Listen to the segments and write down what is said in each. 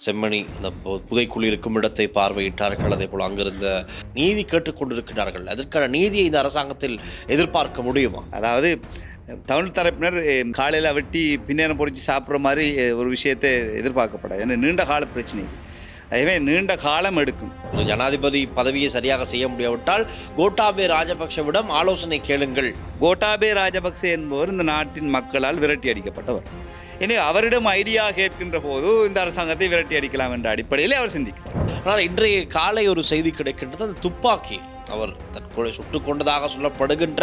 செம்மணி அந்த புதைக்குழி இருக்கும் இடத்தை பார்வையிட்டார்கள். அதே போல் அங்கிருந்த நீதி கேட்டுக்கொண்டிருக்கிறார்கள். அதற்கான நீதியை இந்த அரசாங்கத்தில் எதிர்பார்க்க முடியுமா? அதாவது தமிழ் தரப்பினர் காலையில் வெட்டி பின்னேரம் பொறிச்சு சாப்பிட்ற மாதிரி ஒரு விஷயத்தை எதிர்பார்க்கப்படாது. ஏன்னா நீண்ட கால பிரச்சனை, அதுவே நீண்ட காலம் எடுக்கும். ஒரு ஜனாதிபதி பதவியை சரியாக செய்ய முடியாவிட்டால் கோட்டாபே ராஜபக்சவிடம் ஆலோசனை கேளுங்கள். கோட்டாபே ராஜபக்சே என்பவர் இந்த நாட்டின் மக்களால் விரட்டி அடிக்கப்பட்டவர். எனவே அவரிடம் ஐடியா கேட்கின்ற போது இந்த அரசாங்கத்தை விரட்டி அடிக்கலாம் என்ற அடிப்படையில் அவர் சிந்திக்கிறார். ஆனால் இன்றைய காலை ஒரு செய்தி கிடைக்கின்றது, அந்த துப்பாக்கி அவர் தற்கொலை சுட்டுக் கொண்டதாக சொல்லப்படுகின்ற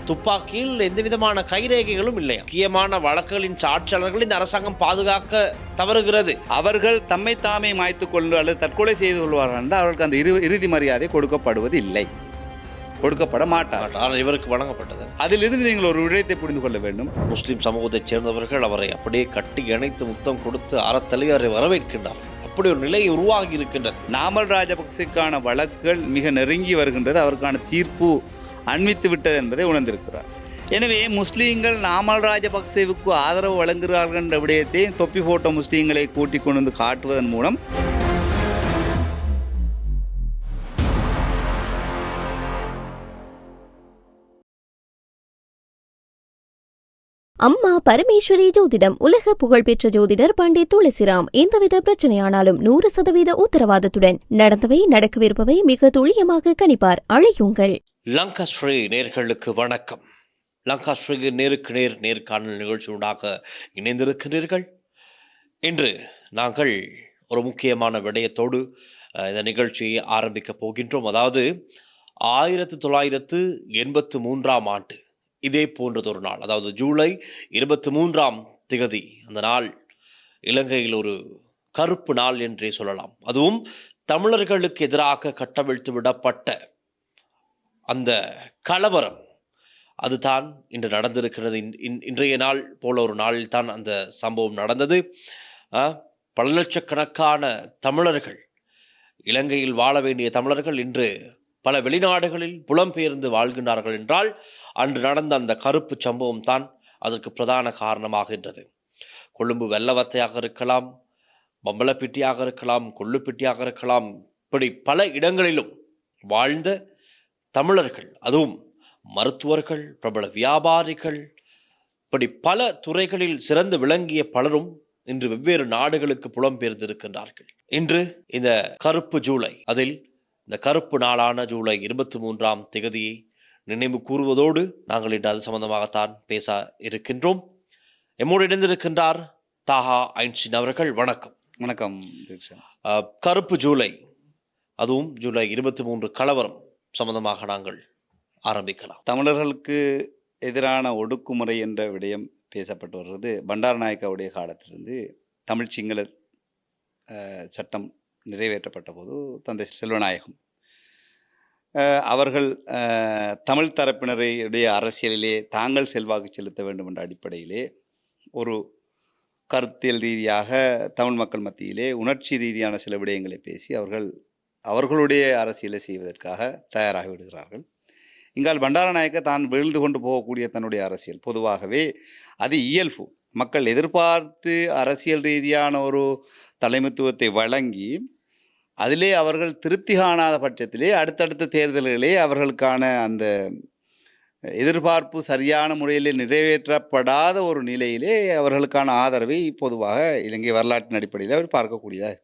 துப்பாக்கியில் எந்த விதமான கைரேகைகளும் இல்லை. முக்கியமான வழக்குகளின் சாட்சியாளர்கள் இந்த அரசாங்கம் பாதுகாக்க தவறுகிறது. அவர்கள் தம்மை தாமே மாய்த்து கொண்டு அல்லது தற்கொலை செய்து கொள்வார்கள் என்றால் அவர்களுக்கு அந்த இறுதி மரியாதை கொடுக்கப்படுவது இல்லை, கொடுக்கப்பட மாட்டார். ஆனால் இவருக்கு வழங்கப்பட்டது. அதிலிருந்து நீங்கள் ஒரு விடயத்தை புரிந்து கொள்ள வேண்டும். முஸ்லிம் சமூகத்தைச் சேர்ந்தவர்கள் அவரை அப்படியே கட்டி இணைத்து முத்தம் கொடுத்து அறத்தலைவரை வரவேற்கின்றார்கள். அப்படி ஒரு நிலை உருவாகி இருக்கின்றது. நாமல் ராஜபக்சேக்கான வழக்குகள் மிக நெருங்கி வருகின்றது, அவருக்கான தீர்ப்பு அண்மித்து விட்டது என்பதை உணர்ந்திருக்கிறார். எனவே முஸ்லீம்கள் நாமல் ராஜபக்சேவுக்கு ஆதரவு வழங்குகிறார்கள் என்ற விடயத்தை தொப்பி போட்ட முஸ்லீம்களை கூட்டிக் கொண்டு வந்து காட்டுவதன் மூலம் அம்மா பரமேஸ்வரி ஜோதிடம். உலக புகழ்பெற்ற ஜோதிடர் பண்டிட் துளசிராம். எந்தவித பிரச்சனையானாலும் 100% உத்தரவாதத்துடன் நடந்தவை நடக்கவிருப்பவை மிக துல்லியமாக கணிப்பார். அழையுங்கள். லங்காஸ்ரீ நேர்களுக்கு வணக்கம். லங்காஸ்ரீ நேருக்கு நேர் நேர்காணல் நிகழ்ச்சியூடாக இணைந்திருக்கிறீர்கள். இன்று நாங்கள் ஒரு முக்கியமான விடயத்தோடு இந்த நிகழ்ச்சியை ஆரம்பிக்கப் போகின்றோம். அதாவது 1983ஆம் ஆண்டு இதே போன்றதொரு நாள், அதாவது ஜூலை 23ஆம் திகதி, அந்த நாள் இலங்கையில் ஒரு கருப்பு நாள் என்றே சொல்லலாம். அதுவும் தமிழர்களுக்கு எதிராக கட்டவிழ்த்து விடப்பட்ட அந்த கலவரம் அதுதான் இன்று நடந்திருக்கிறது. இன்றைய நாள் போல ஒரு நாளில் தான் அந்த சம்பவம் நடந்தது. பல லட்சக்கணக்கான தமிழர்கள், இலங்கையில் வாழ வேண்டிய தமிழர்கள் இன்று பல வெளிநாடுகளில் புலம்பெயர்ந்து வாழ்கின்றார்கள் என்றால் அன்று நடந்த அந்த கருப்பு சம்பவம் தான் அதற்கு பிரதான காரணமாகின்றது. கொழும்பு வெள்ளவத்தையாக இருக்கலாம், பம்பலப்பிட்டியாக இருக்கலாம், கொள்ளுப்பிட்டியாக இருக்கலாம், இப்படி பல இடங்களிலும் வாழ்ந்த தமிழர்கள், அதுவும் மருத்துவர்கள், பிரபல வியாபாரிகள், இப்படி பல துறைகளில் சிறந்து விளங்கிய பலரும் இன்று வெவ்வேறு நாடுகளுக்கு புலம்பெயர்ந்திருக்கின்றார்கள். இன்று இந்த கருப்பு ஜூலை, அதில் இந்த கருப்பு நாளான ஜூலை 23ஆம் திகதியை நினைவு கூறுவதோடு நாங்கள் இன்று அது சம்பந்தமாகத்தான் பேச இருக்கின்றோம். எம்மோடு இணைந்திருக்கின்றார் தாஹா ஐன்ஸ்டீன் அவர்கள். வணக்கம். வணக்கம். கருப்பு ஜூலை, அதுவும் ஜூலை 23 கலவரம் சம்பந்தமாக நாங்கள் ஆரம்பிக்கலாம். தமிழர்களுக்கு எதிரான ஒடுக்குமுறை என்ற விடயம் பேசப்பட்டு வருவது பண்டாரநாயக்காவுடைய காலத்திலிருந்து. தமிழ் சிங்கள சட்டம் நிறைவேற்றப்பட்ட போது தந்தை செல்வநாயகம் அவர்கள் தமிழ் தரப்பினருடைய அரசியலிலே தாங்கள் செல்வாக்கு செலுத்த வேண்டும் என்ற அடிப்படையிலே ஒரு கருத்தியல் ரீதியாக தமிழ் மக்கள் மத்தியிலே உணர்ச்சி ரீதியான சில விடயங்களை பேசி அவர்களுடைய அரசியலை செய்வதற்காக தயாராகி விடுகிறார்கள். இங்கால் பண்டாரநாயக்க தான் வீழ்ந்து கொண்டு போகக்கூடிய தன்னுடைய அரசியல் பொதுவாகவே அது இயல்பு. மக்கள் எதிர்பார்த்து அரசியல் ரீதியான ஒரு தலைமைத்துவத்தை வழங்கி அதிலே அவர்கள் திருப்தி காணாத பட்சத்திலே அடுத்தடுத்த தேர்தல்களே அவர்களுக்கான அந்த எதிர்பார்ப்பு சரியான முறையிலே நிறைவேற்றப்படாத ஒரு நிலையிலே அவர்களுக்கான ஆதரவை பொதுவாக இலங்கை வரலாற்றின் அடிப்படையில் அவர் பார்க்கக்கூடியதாக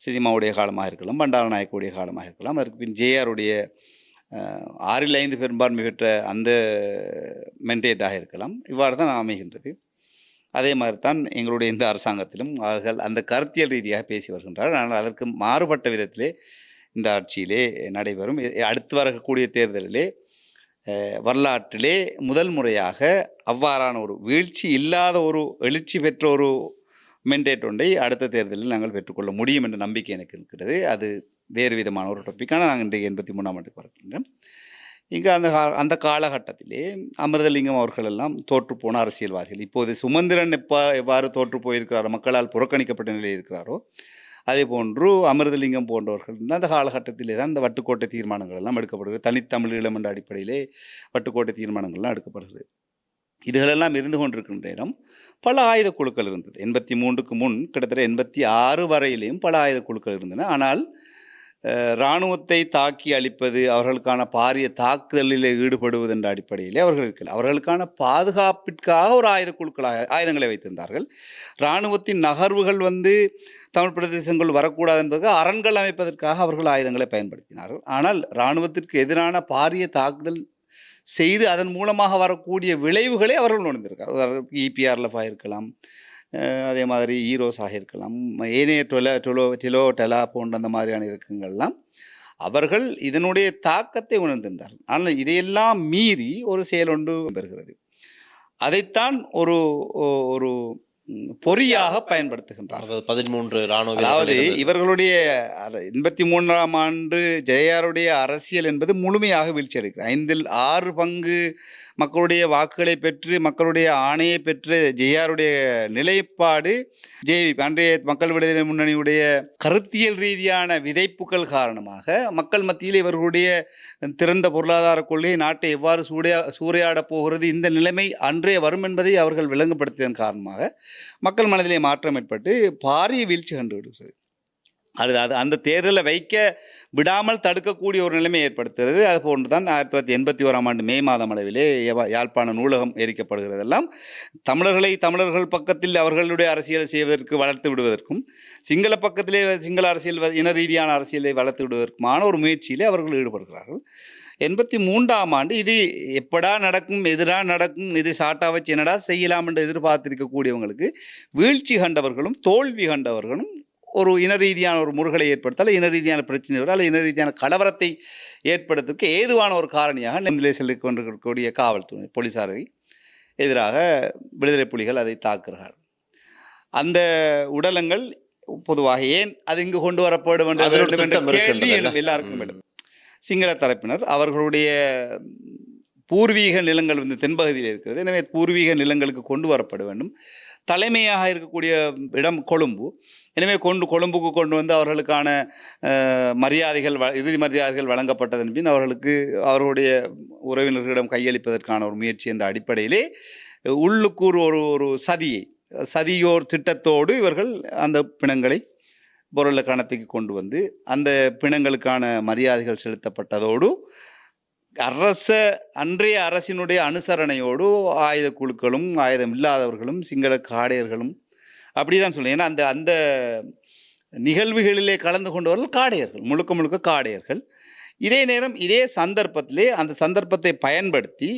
சினிமாவுடைய காலமாக இருக்கலாம், பண்டாரநாயக்குடைய காலமாக இருக்கலாம், அதற்கு பின் ஜேஆருடைய 6-5 பெரும்பான்மை பெற்ற அந்த மெண்டேட்டாக இருக்கலாம். இவ்வாறு தான் அமைகின்றது. அதே மாதிரி தான் எங்களுடைய இந்த அரசாங்கத்திலும் அவர்கள் அந்த கருத்தியல் ரீதியாக பேசி வருகின்றார்கள். ஆனால் அதற்கு மாறுபட்ட விதத்திலே இந்த ஆட்சியிலே நடைபெறும். அடுத்து வரக்கூடிய தேர்தலிலே வரலாற்றிலே முதல் முறையாக அவ்வாறான ஒரு வீழ்ச்சி இல்லாத ஒரு எழுச்சி பெற்ற ஒரு மெண்டேட் ஒன்றை அடுத்த தேர்தலில் நாங்கள் பெற்றுக்கொள்ள முடியும் என்ற நம்பிக்கை எனக்கு இருக்கிறது. அது வேறு விதமான ஒரு டாப்பிக்கான நாங்கள் இன்றைக்கு 83ஆம் ஆண்டுக்கு வருகின்றோம். இங்கே அந்த காலகட்டத்திலே அமிர்தலிங்கம் அவர்கள் எல்லாம் தோற்றுப்போன அரசியல்வாதிகள். இப்போது சுமந்திரன் எவ்வாறு தோற்று போயிருக்கிறாரோ, மக்களால் புறக்கணிக்கப்பட்ட நிலையில் இருக்கிறாரோ, அதே போன்று அமிர்தலிங்கம் போன்றவர்கள் அந்த காலகட்டத்திலே தான் இந்த வட்டுக்கோட்டை தீர்மானங்கள் எல்லாம் எடுக்கப்படுகிறது. தனித்தமிழ் ஈழம் என்ற அடிப்படையிலே வட்டுக்கோட்டை தீர்மானங்கள்லாம் எடுக்கப்படுகிறது. இதுகளெல்லாம் இருந்து கொண்டிருக்கின்ற இடம் பல ஆயுத குழுக்கள் இருந்தது. 83க்கு முன் கிட்டத்தட்ட 86 வரையிலேயும் பல ஆயுத குழுக்கள் இருந்தன. ஆனால் இராணுவத்தை தாக்கி அழிப்பது, அவர்களுக்கான பாரிய தாக்குதலில் ஈடுபடுவது என்ற அடிப்படையிலே அவர்கள் இருக்கல. அவர்களுக்கான பாதுகாப்பிற்காக ஒரு ஆயுத குழுக்களாக ஆயுதங்களை வைத்திருந்தார்கள். இராணுவத்தின் நகர்வுகள் தமிழ் பிரதேசங்கள் வரக்கூடாது என்பதற்கு அரண்கள் அமைப்பதற்காக அவர்கள் ஆயுதங்களை பயன்படுத்தினார்கள். ஆனால் இராணுவத்திற்கு எதிரான பாரிய தாக்குதல் செய்து அதன் மூலமாக வரக்கூடிய விளைவுகளை அவர்கள் உணர்ந்திருக்கார். இபிஆர்எஃப் ஆகிருக்கலாம், அதே மாதிரி ஈரோஸாக இருக்கலாம், ஏனைய டெலா போன்ற அந்த மாதிரியான இயக்கங்கள்லாம் அவர்கள் இதனுடைய தாக்கத்தை உணர்ந்திருந்தார்கள். ஆனால் இதையெல்லாம் மீறி ஒரு செயல் ஒன்று பெறுகிறது. அதைத்தான் ஒரு ஒரு பொறியாக பயன்படுத்துகின்றார்கள். 13 ராணுவ அதாவது இவர்களுடைய 83ஆம் ஆண்டு ஜெயாருடைய அரசியல் என்பது முழுமையாக வீழ்ச்சி அடைகிறது. 5/6 பங்கு மக்களுடைய வாக்குகளை பெற்று மக்களுடைய ஆணையை பெற்று ஜெயாருடைய நிலைப்பாடு அன்றைய மக்கள் விடுதலை முன்னணியுடைய கருத்தியல் ரீதியான விதைப்புகள் காரணமாக மக்கள் மத்தியில் இவர்களுடைய திறந்த பொருளாதார கொள்கை நாட்டை எவ்வாறு சூறையாடப் போகிறது, இந்த நிலைமை அன்றே வரும் என்பதை அவர்கள் விளங்குபடுத்தியதன் காரணமாக மக்கள் மனதிலே மாற்றம் ஏற்பட்டு பாரிய வீழ்ச்சி கண்டுவிடுகிறது. அது அந்த தேர்தலை வைக்க விடாமல் தடுக்கக்கூடிய ஒரு நிலைமை ஏற்படுத்துகிறது. அது போன்று தான் 1981ஆம் ஆண்டு மே மாதம் அளவிலே யாழ்ப்பாண நூலகம் எரிக்கப்படுகிறதெல்லாம் தமிழர்கள் பக்கத்தில் அவர்களுடைய அரசியல் செய்வதற்கு வளர்த்து விடுவதற்கும், சிங்கள பக்கத்திலே சிங்கள அரசியல் இன ரீதியான அரசியலை வளர்த்து விடுவதற்குமான ஒரு முயற்சியிலே அவர்கள் ஈடுபடுகிறார்கள். 83ஆம் ஆண்டு இது எப்படா நடக்கும், எதிரா நடக்கும், இது சாட்டா வச்சு என்னடா செய்யலாம் என்று எதிர்பார்த்திருக்கக்கூடியவங்களுக்கு வீழ்ச்சி கண்டவர்களும் தோல்வி கண்டவர்களும் ஒரு இன ரீதியான ஒரு முருகலை ஏற்படுத்தல், இன ரீதியான பிரச்சனைகள் அல்லது இன ரீதியான கலவரத்தை ஏற்படுத்துவதற்கு ஏதுவான ஒரு காரணியாக நிலையிலே செல்லிக் கொண்டிருக்கக்கூடிய காவல்துறை போலீசாரை எதிராக விடுதலை புலிகள் அதை தாக்குகிறார்கள். அந்த உடலங்கள் பொதுவாக ஏன் அது இங்கு கொண்டு வரப்பட வேண்டும் என்ற கேள்வி எல்லாருக்கும் வேண்டும். சிங்கள தரப்பினர் அவர்களுடைய பூர்வீக நிலங்கள் தென்பகுதியில் இருக்கிறது, எனவே பூர்வீக நிலங்களுக்கு கொண்டு வரப்பட வேண்டும். தலைமையாக இருக்கக்கூடிய இடம் கொழும்பு, எனவே கொழும்புக்கு கொண்டு வந்து அவர்களுக்கான இறுதி மரியாதைகள் வழங்கப்பட்டதன் பின் அவர்களுடைய உறவினர்களிடம் கையளிப்பதற்கான ஒரு முயற்சி என்ற அடிப்படையிலே உள்ளுக்கூறு ஒரு சதியோர் திட்டத்தோடு இவர்கள் அந்த பிணங்களை பொருள கணத்துக்கு கொண்டு வந்து அந்த பிணங்களுக்கான மரியாதைகள் செலுத்தப்பட்டதோடு அன்றைய அரசினுடைய அனுசரணையோடு ஆயுத குழுக்களும் ஆயுதம் இல்லாதவர்களும் சிங்கள காடையர்களும் அப்படிதான் சொல்லுவேன். ஏன்னா அந்த நிகழ்வுகளிலே கலந்து கொண்டவர்கள் காடையர்கள், முழுக்க காடையர்கள். இதே நேரம் இதே சந்தர்ப்பத்திலே அந்த சந்தர்ப்பத்தை பயன்படுத்தி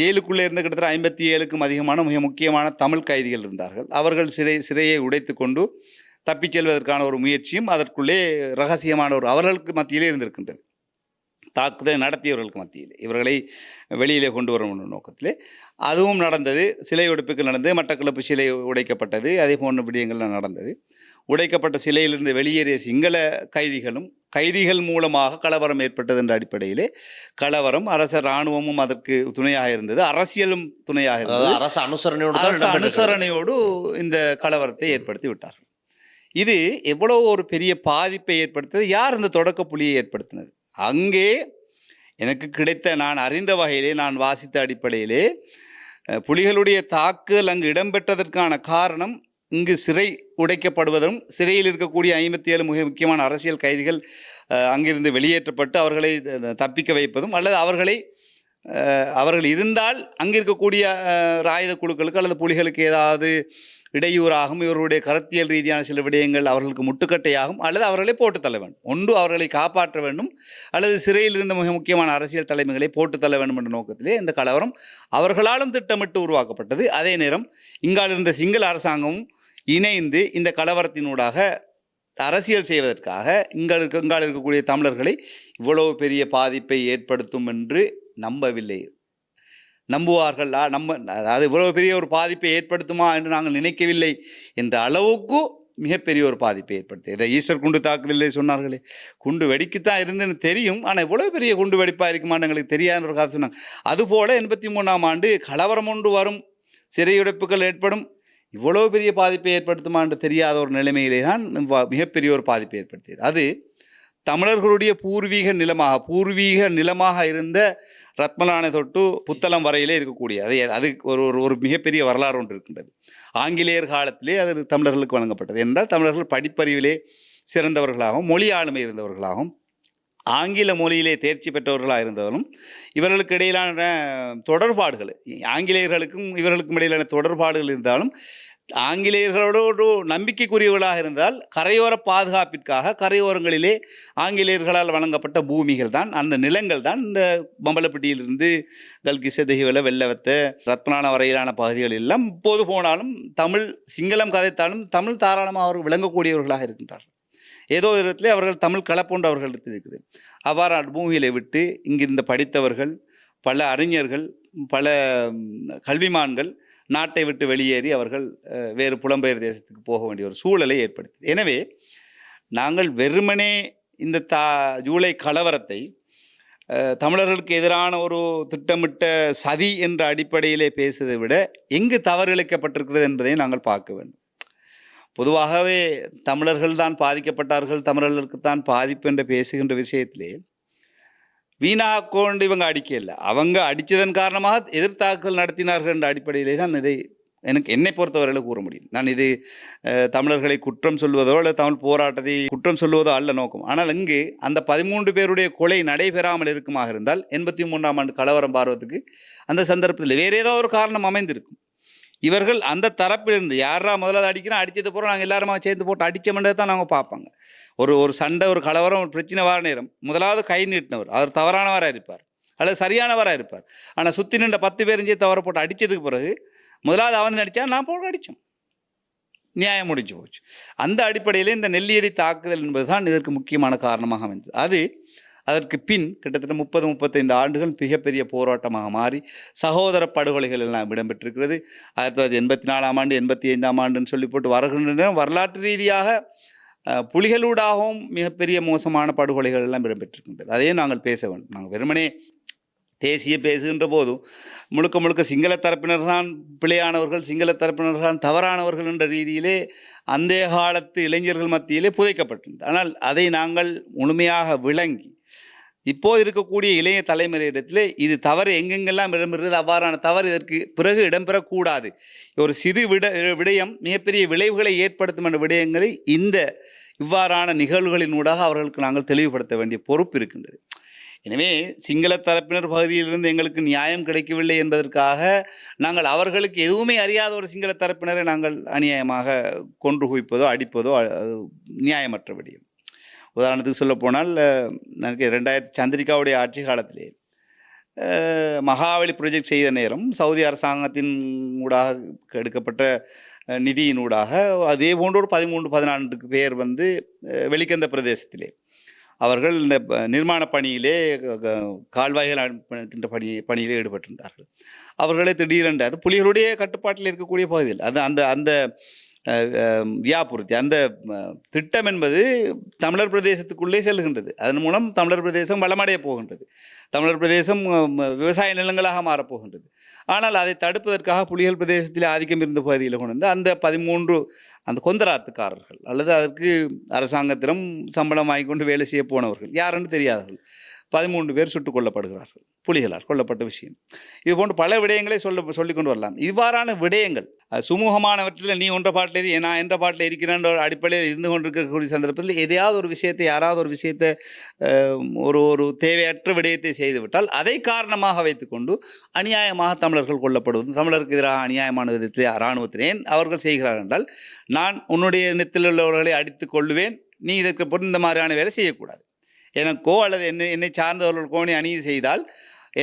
ஜெயிலுக்குள்ளே இருந்து கிட்டத்தட்ட 57க்கும் அதிகமான மிக முக்கியமான தமிழ் கைதிகள் இருந்தார்கள். அவர்கள் சிறையை உடைத்து கொண்டு தப்பிச் செல்வதற்கான ஒரு முயற்சியும் அதற்குள்ளே ரகசியமான அவர்களுக்கு மத்தியிலே இருந்திருக்கின்றது. தாக்குதல் நடத்தியவர்களுக்கு மத்தியில் இவர்களை வெளியிலே கொண்டு வரும் நோக்கத்திலே அதுவும் நடந்தது. சிலை உடைப்புகள் நடந்தது, மட்டக்களப்பு சிலை உடைக்கப்பட்டது, அதே போன்ற விடயங்கள்லாம் நடந்தது. உடைக்கப்பட்ட சிலையிலிருந்து வெளியேறிய சிங்கள கைதிகள் மூலமாக கலவரம் ஏற்பட்டது என்ற அடிப்படையிலே கலவரம், அரச இராணுவமும் அதற்கு துணையாக இருந்தது, அரசியலும் துணையாக இருந்தது. அரசு அனுசரணையோடு இந்த கலவரத்தை ஏற்படுத்தி விட்டார்கள். இது எவ்வளோ ஒரு பெரிய பாதிப்பை ஏற்படுத்தியது, யார் இந்த தொடக்க புள்ளியை ஏற்படுத்தினது? அங்கே எனக்கு கிடைத்த நான் அறிந்த வகையிலே நான் வாசித்த அடிப்படையிலே புலிகளுடைய தாக்குதல் அங்கு இடம்பெற்றதற்கான காரணம் இங்கு சிறை உடைக்கப்படுவதும் சிறையில் இருக்கக்கூடிய 57 மிக முக்கியமான அரசியல் கைதிகள் அங்கிருந்து வெளியேற்றப்பட்டு அவர்களை தப்பிக்க வைப்பதும் அல்லது அவர்கள் இருந்தால் அங்கே இருக்கக்கூடிய ஆயுத குழுக்களுக்கு அல்லது புலிகளுக்கு ஏதாவது இடையூறாகும், இவர்களுடைய கருத்தியல் ரீதியான சில விடயங்கள் அவர்களுக்கு முட்டுக்கட்டையாகும், அல்லது அவர்களை போட்டு தள்ள வேண்டும். ஒன்று அவர்களை காப்பாற்ற வேண்டும், அல்லது சிறையில் இருந்த மிக முக்கியமான அரசியல் தலைமைகளை போட்டு தள்ள வேண்டும் என்ற நோக்கத்திலே இந்த கலவரம் அவர்களாலும் திட்டமிட்டு உருவாக்கப்பட்டது. அதே நேரம் இங்கால் இருந்த சிங்கள அரசாங்கமும் இணைந்து இந்த கலவரத்தினூடாக அரசியல் செய்வதற்காக இங்கால் இருக்கக்கூடிய தமிழர்களை இவ்வளவு பெரிய பாதிப்பை ஏற்படுத்தும் என்று நம்பவில்லை. நம்புவார்கள், அதாவது இவ்வளவு பெரிய ஒரு பாதிப்பை ஏற்படுத்துமா என்று நாங்கள் நினைக்கவில்லை என்ற அளவுக்கு மிகப்பெரிய ஒரு பாதிப்பை ஏற்படுத்தி. இதை ஈஸ்டர் குண்டு தாக்குதலே சொன்னார்களே, குண்டு வெடிக்குத்தான் இருந்துன்னு தெரியும், ஆனால் இவ்வளோ பெரிய குண்டு வெடிப்பாக இருக்குமான்னு எங்களுக்கு தெரியாத ஒரு கதை சொன்னாங்க. அதுபோல் 83ஆம் ஆண்டு கலவரம் ஒன்று வரும், சிறையுடைப்புகள் ஏற்படும், இவ்வளோ பெரிய பாதிப்பை ஏற்படுத்துமா என்று தெரியாத ஒரு நிலைமையிலே தான் மிகப்பெரிய ஒரு பாதிப்பை ஏற்படுத்தியது. அது தமிழர்களுடைய பூர்வீக நிலமாக இருந்த ரத்மலானை தொட்டு புத்தளம் வரையிலே இருக்கக்கூடிய அது ஒரு ஒரு மிகப்பெரிய வரலாறு ஒன்று இருக்கின்றது. ஆங்கிலேயர் காலத்திலே அது தமிழர்களுக்கு வழங்கப்பட்டது. என்றால் தமிழர்கள் படிப்பறிவிலே சிறந்தவர்களாகவும் மொழி ஆளுமை இருந்தவர்களாகவும் ஆங்கில மொழியிலே தேர்ச்சி பெற்றவர்களாக இருந்தவர்களும் இவர்களுக்கு இடையிலான தொடர்பாடுகள், ஆங்கிலேயர்களுக்கும் இவர்களுக்கும் இடையிலான தொடர்பாடுகள் இருந்தாலும் ஆங்கிலேயர்களோடு நம்பிக்கைக்குரியவர்களாக இருந்தால் கரையோர பாதுகாப்பிற்காக கரையோரங்களிலே ஆங்கிலேயர்களால் வழங்கப்பட்ட பூமிகள் தான், அந்த நிலங்கள் தான் இந்த பம்பலப்பட்டியிலிருந்து கல்கிச தெஹிவல வெள்ளவத்த ரத்னான வரையிலான பகுதிகள் எல்லாம் இப்போது போனாலும் சிங்களம் கதைத்தாலும் தமிழ் தாராளமாக அவர்கள் விளங்கக்கூடியவர்களாக இருக்கின்றார்கள். ஏதோ இடத்துல அவர்கள் தமிழ் கலப்பொண்டு அவர்களிடத்தில் இருக்குது. அவ்வாறு பூமியிலே விட்டு இங்கிருந்த படித்தவர்கள், பல அறிஞர்கள், பல கல்விமான்கள் நாட்டை விட்டு வெளியேறி அவர்கள் வேறு புலம்பெயர் தேசத்துக்கு போக வேண்டிய ஒரு சூழலை ஏற்படுத்தியது. எனவே நாங்கள் வெறுமனே இந்த ஜூலை கலவரத்தை தமிழர்களுக்கு எதிரான ஒரு திட்டமிட்ட சதி என்ற அடிப்படையிலே பேசுவதை விட எங்கு தவறு இழைக்கப்பட்டிருக்கிறது என்பதை நாங்கள் பார்க்க வேண்டும். பொதுவாகவே தமிழர்கள் தான் பாதிக்கப்பட்டார்கள், தமிழர்களுக்கு தான் பாதிப்பு என்று பேசுகின்ற விஷயத்திலே வீணாக கொண்டு இவங்க அடிக்கல, அவங்க அடித்ததன் காரணமாக எதிர்த்தாக்குதல் நடத்தினார்கள் என்ற அடிப்படையிலே தான் இதை என்னை பொறுத்தவரையில் கூற முடியும். நான் இது தமிழர்களை குற்றம் சொல்வதோ அல்லது தமிழ் போராட்டத்தை குற்றம் சொல்வதோ அல்ல நோக்கம். ஆனால் இங்கு அந்த 13 பேருடைய கொலை நடைபெறாமல் இருக்குமாக இருந்தால் 83ஆம் ஆண்டு கலவரம் பாருவதற்கு அந்த சந்தர்ப்பத்தில் வேறு ஏதோ ஒரு காரணம் அமைந்திருக்கும். இவர்கள் அந்த தரப்பிலிருந்து யாரா முதலாவது அடிக்கிறோம், அடித்தது போகிறோம் நாங்கள் எல்லாருமா சேர்ந்து போட்டு அடித்தோம்ன்றது தான் நாங்கள் பார்ப்பாங்க. ஒரு சண்டை, ஒரு கலவரம், ஒரு பிரச்சனை வர நேரம் முதலாவது கை நீட்டினவர் அவர் தவறானவராக இருப்பார் அல்லது சரியானவராக இருப்பார். ஆனால் சுற்றி நின்ற 10 பேரும் சேர்த்து தவற போட்டு அடித்ததுக்கு பிறகு முதலாவது அவன் அடித்தா நான் போட்டு அடித்தோம், நியாயம் முடிஞ்சு போச்சு. அந்த அடிப்படையில் இந்த நெல்லியடி தாக்குதல் என்பது தான் இதற்கு முக்கியமான காரணமாக அமைந்தது. அதற்கு பின் கிட்டத்தட்ட 30-35 ஆண்டுகள் மிகப்பெரிய போராட்டமாக மாறி சகோதர படுகொலைகள் எல்லாம் இடம்பெற்றிருக்கிறது. 1984ஆம் ஆண்டு 85ஆம் ஆண்டுன்னு சொல்லி போட்டு வருகின்றன. வரலாற்று ரீதியாக புலிகளூடாகவும் மிகப்பெரிய மோசமான படுகொலைகள் எல்லாம் இடம்பெற்றிருக்கின்றது. அதையே நாங்கள் பேச வேண்டும். நாங்கள் வெறுமனே தேசிய பேசுகின்ற போதும் முழுக்க சிங்கள தரப்பினர் தான் பிழையானவர்கள், சிங்கள தரப்பினர் தான் தவறானவர்கள் என்ற ரீதியிலே அந்த காலத்து இளைஞர்கள் மத்தியிலே புதைக்கப்பட்டிருந்தது. ஆனால் அதை நாங்கள் முழுமையாக விளங்கி இப்போது இருக்கக்கூடிய இளைய தலைமுறையிடத்தில் இது தவறு எங்கெங்கெல்லாம் இடம்பெறுகிறது, அவ்வாறான தவறு இதற்கு பிறகு இடம்பெறக்கூடாது. ஒரு சிறு விடயம் மிகப்பெரிய விளைவுகளை ஏற்படுத்தும் என்ற விடயங்களை இவ்வாறான நிகழ்வுகளினூடாக அவர்களுக்கு நாங்கள் தெளிவுபடுத்த வேண்டிய பொறுப்பு இருக்கின்றது. எனவே சிங்கள தரப்பினர் பகுதியிலிருந்து எங்களுக்கு நியாயம் கிடைக்கவில்லை என்பதற்காக நாங்கள் அவர்களுக்கு எதுவுமே அறியாத ஒரு சிங்கள தரப்பினரை நாங்கள் அநியாயமாக கொன்று குவிப்பதோ அடிப்பதோ நியாயமற்ற விடயம். உதாரணத்துக்கு சொல்ல போனால் எனக்கு 2000 சந்திரிகாவுடைய ஆட்சி காலத்திலே மகாவலி ப்ரொஜெக்ட் செய்த நேரம் சவுதி அரசாங்கத்தின் ஊடாக எடுக்கப்பட்ட நிதியினூடாக அதே போன்ற ஒரு 13-14 பேர் வெளிக்கந்த பிரதேசத்திலே அவர்கள் இந்த நிர்மாண பணியிலே கால்வாய்கள் அமைக்கின்ற பணியிலே ஈடுபட்டிருந்தார்கள். அவர்களே திடீரென்று அது புலிகளுடைய கட்டுப்பாட்டில் இருக்கக்கூடிய பகுதியில் அந்த வியாபுறுத்தி அந்த திட்டம் என்பது தமிழர் பிரதேசத்துக்குள்ளே செல்கின்றது. அதன் மூலம் தமிழர் பிரதேசம் வளமடைய போகின்றது, தமிழர் பிரதேசம் விவசாய நிலங்களாக மாறப்போகின்றது. ஆனால் அதை தடுப்பதற்காக புலிகள் பிரதேசத்தில் ஆதிக்கம் இருந்த பகுதியில் கொண்டு அந்த 13 அந்த கொந்தராத்துக்காரர்கள் அல்லது அதற்கு அரசாங்கத்திடம் சம்பளம் வாங்கி கொண்டு வேலை செய்ய போனவர்கள் யாருன்னு தெரியாதவர்கள் 13 பேர் சுட்டுக் கொல்லப்படுகிறார்கள், புலிகளால் கொல்லப்பட்ட விஷயம். இது போன்று பல விடயங்களை சொல்லிக்கொண்டு வரலாம். இவ்வாறான விடயங்கள் சுமூகமானவற்றில் நீ ஒன்ற பாட்டில் நான் என்ற பாட்டில் இருக்கிறேன் ஒரு அடிப்படையில் இருந்து கொண்டிருக்கக்கூடிய சந்தர்ப்பத்தில் எதையாவது ஒரு விஷயத்தை யாராவது ஒரு விஷயத்தை ஒரு தேவையற்ற விடயத்தை செய்துவிட்டால் அதை காரணமாக வைத்துக்கொண்டு அநியாயமாக தமிழர்கள் கொல்லப்படுவது, தமிழருக்கு எதிராக அநியாயமான விதத்தில் இராணுவத்தினே அவர்கள் செய்கிறார்கள் என்றால் நான் உன்னுடைய நிலத்தில் உள்ளவர்களை அடித்து கொள்ளுவேன், நீ இதற்கு பொருள் இந்த மாதிரியான வேலை செய்யக்கூடாது. எனக்கோ அல்லது என்னை சார்ந்தவர்களுக்கோ நீ அநீதி செய்தால்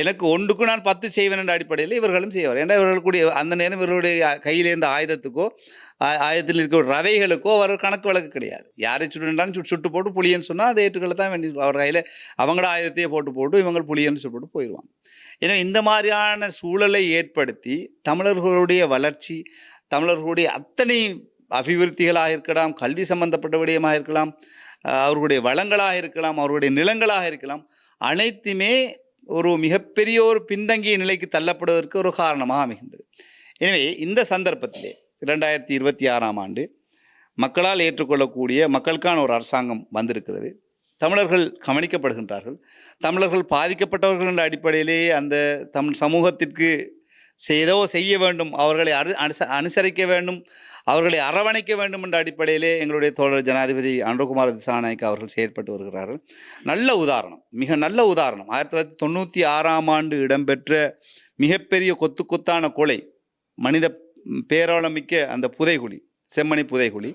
எனக்கு ஒன்றுக்கு நான் 10 செய்வேன் என்ற அடிப்படையில் இவர்களும் செய்வார். ஏன்னா இவர்களுடைய அந்த நேரம் இவர்களுடைய கையில் இருந்த ஆயுதத்தில் இருக்கிற ரவைகளுக்கோ அவர்கள் கணக்கு வழக்கு கிடையாது. யாரை சுட்டுனாலும் சுட்டு போட்டு புலியன்னு சொன்னால் அதை ஏற்றுக்கொள்ள தான் வேண்டி அவர் கையில் அவங்களோட ஆயுதத்தையே போட்டு இவங்க புலியன்னு சொல்லிட்டு போயிடுவாங்க. ஏன்னா இந்த மாதிரியான சூழலை ஏற்படுத்தி தமிழர்களுடைய வளர்ச்சி, தமிழர்களுடைய அத்தனை அபிவிருத்திகளாக இருக்கலாம், கல்வி சம்பந்தப்பட்ட விடயமாக இருக்கலாம், அவர்களுடைய வளங்களாக இருக்கலாம், அவர்களுடைய நிலங்களாக இருக்கலாம், அனைத்துமே ஒரு மிகப்பெரிய ஒரு பின்தங்கிய நிலைக்கு தள்ளப்படுவதற்கு ஒரு காரணமாக அமைகின்றது. எனவே இந்த சந்தர்ப்பத்திலே 2026ஆம் ஆண்டு மக்களால் ஏற்றுக்கொள்ளக்கூடிய மக்களுக்கான ஒரு அரசாங்கம் வந்திருக்கிறது. தமிழர்கள் கவனிக்கப்படுகின்றார்கள். தமிழர்கள் பாதிக்கப்பட்டவர்கள் என்ற அடிப்படையிலேயே அந்த தமிழ் சமூகத்திற்கு ஏதோ செய்ய வேண்டும், அவர்களை அனுசரிக்க வேண்டும், அவர்களை அரவணைக்க வேண்டும் என்ற அடிப்படையிலே எங்களுடைய தோழர் ஜனாதிபதி அனுரகுமார திசாநாயக்க அவர்கள் செயற்பட்டு வருகிறார்கள். நல்ல உதாரணம், மிக நல்ல உதாரணம். 1996ஆம் ஆண்டு இடம்பெற்ற மிகப்பெரிய கொத்தான கொலை, மனித பேரோளமிக்க அந்த புதைகுழி, செம்மணி புதைகுழி,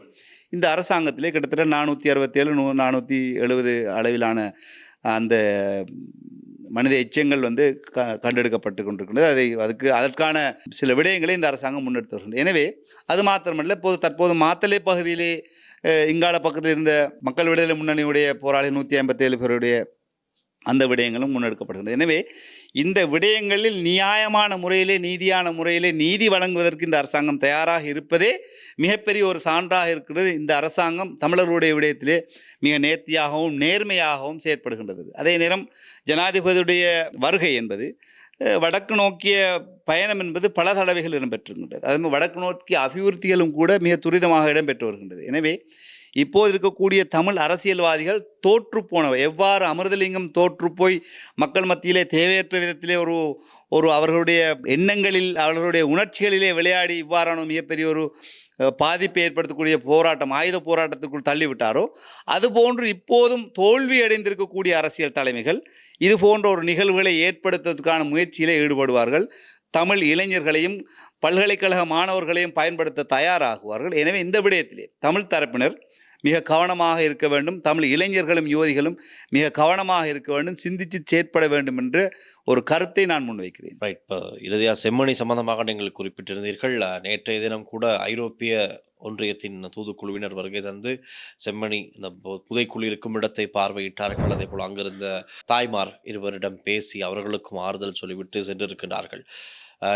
இந்த அரசாங்கத்திலே கிட்டத்தட்ட 467 470 அளவிலான அந்த மனித எச்சங்கள் கண்டெடுக்கப்பட்டு கொண்டிருக்கின்றது. அதற்கான சில விடயங்களை இந்த அரசாங்கம் முன்னெடுத்து வருகின்றது. எனவே அது மாத்திரமல்ல, தற்போது மாத்தளை பகுதியிலே இங்கால பக்கத்தில் இருந்த மக்கள் விடுதலை முன்னணியுடைய போராளி 157 பேருடைய அந்த விடயங்களும் முன்னெடுக்கப்படுகின்றது. எனவே இந்த விடயங்களில் நியாயமான முறையிலே, நீதியான முறையிலே நீதி வழங்குவதற்கு இந்த அரசாங்கம் தயாராக இருப்பதே மிகப்பெரிய ஒரு சான்றாக இருக்கிறது. இந்த அரசாங்கம் தமிழர்களுடைய விடயத்திலே மிக நேர்த்தியாகவும் நேர்மையாகவும் செயற்படுகின்றது. அதே நேரம் ஜனாதிபதியுடைய வருகை என்பது, வடக்கு நோக்கிய பயணம் என்பது பல தடவைகள் இடம்பெற்றிருக்கின்றது. அதே வடக்கு நோக்கிய அபிவிருத்திகளும் கூட மிக துரிதமாக இடம்பெற்று வருகின்றது. எனவே இப்போது இருக்கக்கூடிய தமிழ் அரசியல்வாதிகள் தோற்று போனவர், எவ்வாறு அமிர்தலிங்கம் தோற்று போய் மக்கள் மத்தியிலே தேவையற்ற விதத்திலே ஒரு அவர்களுடைய எண்ணங்களில், அவர்களுடைய உணர்ச்சிகளிலே விளையாடி இவ்வாறான மிகப்பெரிய ஒரு பாதிப்பை ஏற்படுத்தக்கூடிய போராட்டம், ஆயுத போராட்டத்துக்குள் தள்ளிவிட்டாரோ, அதுபோன்று இப்போதும் தோல்வி அடைந்திருக்கக்கூடிய அரசியல் தலைமைகள் இது போன்ற ஒரு நிகழ்வுகளை ஏற்படுத்துவதற்கான முயற்சியிலே ஈடுபடுவார்கள். தமிழ் இளைஞர்களையும் பல்கலைக்கழக மாணவர்களையும் பயன்படுத்த தயாராகுவார்கள். எனவே இந்த விடயத்திலே தமிழ் தரப்பினர் மிக கவனமாக இருக்க வேண்டும். தமிழ் இளைஞர்களும் யுவதிகளும் மிக கவனமாக இருக்க வேண்டும், சிந்தித்து செயற்பட வேண்டும் என்ற ஒரு கருத்தை நான் முன்வைக்கிறேன். ரைட். இப்போ இறுதியாக செம்மணி சம்பந்தமாக நீங்கள் குறிப்பிட்டிருந்தீர்கள். நேற்றைய தினம் கூட ஐரோப்பிய ஒன்றியத்தின் தூதுக்குழுவினர் வருகை தந்து செம்மணி இந்த புதைக்குழி இருக்கும் இடத்தை பார்வையிட்டார்கள். அதே போல் அங்கிருந்த தாய்மார் இருவரிடம் பேசி அவர்களுக்கும் ஆறுதல் சொல்லிவிட்டு சென்றிருக்கிறார்கள்.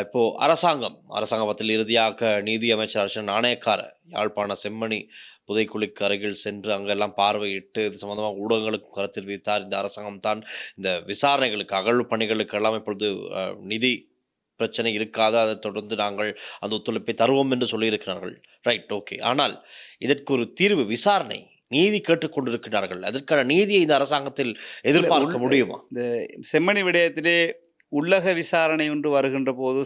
இப்போ அரசாங்கத்தில் இறுதியாக நீதி அமைச்சர் அர்ச்சனா நாணயக்கார யாழ்ப்பாண செம்மணி புதைக்குழிக்கு அருகில் சென்று அங்கெல்லாம் பார்வையிட்டு இது சம்பந்தமாக ஊடகங்களுக்கு கருத்தில் வைத்தார். இந்த அரசாங்கம் தான் இந்த விசாரணைகளுக்கு, அகழ்வு பணிகளுக்கு எல்லாம் இப்பொழுது நிதி பிரச்சனை இருக்காது, அதை தொடர்ந்து நாங்கள் அந்த ஒத்துழைப்பை தருவோம் என்று சொல்லியிருக்கிறார்கள். Right, okay. ஆனால் இதற்கு ஒரு தீர்வு, விசாரணை, நீதி கேட்டுக்கொண்டிருக்கிறார்கள். அதற்கான நீதியை இந்த அரசாங்கத்தில் எதிர்பார்க்க முடியுமா? இந்த செம்மணி விடயத்திலே உள்ளக விசாரணை ஒன்று வருகின்ற போது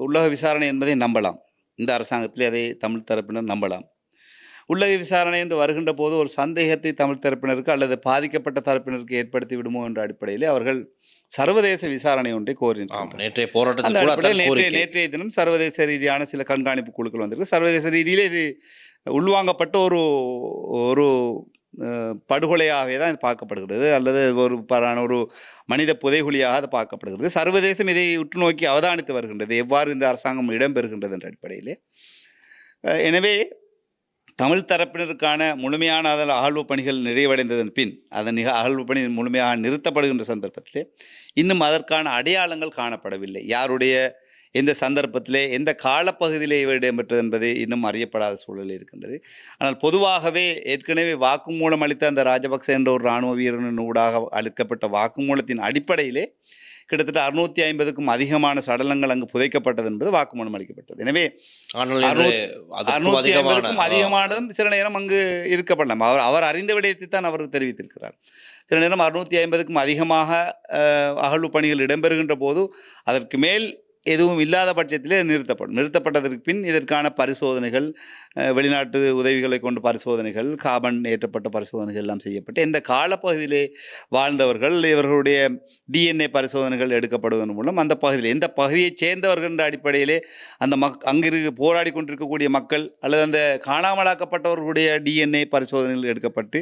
உள்ளக விசாரணை என்பதை நம்பலாம். இந்த அரசாங்கத்திலே அதை தமிழ் தரப்பினர் நம்பலாம். உள்ளக விசாரணை என்று வருகின்ற போது ஒரு சந்தேகத்தை தமிழ் தரப்பினருக்கு அல்லது பாதிக்கப்பட்ட தரப்பினருக்கு ஏற்படுத்தி விடுமோ என்ற அடிப்படையிலே அவர்கள் சர்வதேச விசாரணை ஒன்றை கோரினார். நேற்றைய தினம் சர்வதேச ரீதியான சில கண்காணிப்பு குழுக்கள் வந்திருக்கு. சர்வதேச ரீதியிலே இது உள்வாங்கப்பட்ட ஒரு படுகொலையாகவே தான் பார்க்கப்படுகிறது, அல்லது ஒரு மனித புதைகுழியாக அது பார்க்கப்படுகிறது. சர்வதேசம் இதை உற்று நோக்கி அவதானித்து வருகின்றது, எவ்வாறு இந்த அரசாங்கம் இடம்பெறுகின்றது என்ற அடிப்படையிலே. எனவே தமிழ் தரப்பினருக்கான முழுமையான அகழ்வு பணிகள் நிறைவடைந்ததன் பின் அதன் அகழ்வு பணி முழுமையாக நிறுத்தப்படுகின்ற சந்தர்ப்பத்திலே இன்னும் அதற்கான அடையாளங்கள் காணப்படவில்லை. யாருடைய எந்த சந்தர்ப்பத்திலே எந்த காலப்பகுதியிலே இடம்பெற்றது என்பது இன்னும் அறியப்படாத சூழலில் இருக்கின்றது. ஆனால் பொதுவாகவே ஏற்கனவே வாக்குமூலம் அளித்த அந்த ராஜபக்ச என்ற ஒரு இராணுவ வீரனின் ஊடாக அளிக்கப்பட்ட வாக்குமூலத்தின் அடிப்படையிலே கிட்டத்தட்ட 650க்கும் அதிகமான சடலங்கள் அங்கு புதைக்கப்பட்டது என்பது வாக்குமூலம் அளிக்கப்பட்டது. எனவே 650க்கும் அதிகமானதும் சில நேரம் அங்கு இருக்கப்படலாம். அவர் அறிந்த விடயத்தை தான் அவர் தெரிவித்திருக்கிறார். சில நேரம் 650க்கும் அதிகமாக அகழ்வு பணிகள் இடம்பெறுகின்ற போது அதற்கு மேல் எதுவும் இல்லாத பட்சத்திலே நிறுத்தப்பட்டதற்கு பின் இதற்கான பரிசோதனைகள், வெளிநாட்டு உதவிகளை கொண்டு பரிசோதனைகள், கார்பன் ஏற்றப்பட்ட பரிசோதனைகள் எல்லாம் செய்யப்பட்டு இந்த காலப்பகுதியிலே வாழ்ந்தவர்கள் இவர்களுடைய DNA பரிசோதனைகள் எடுக்கப்படுவதன் மூலம் அந்த பகுதியில் எந்த பகுதியைச் சேர்ந்தவர்கள் என்ற அடிப்படையிலே அந்த அங்கிரு போராடி கொண்டிருக்கக்கூடிய மக்கள் அல்லது அந்த காணாமலாக்கப்பட்டவர்களுடைய DNA பரிசோதனைகள் எடுக்கப்பட்டு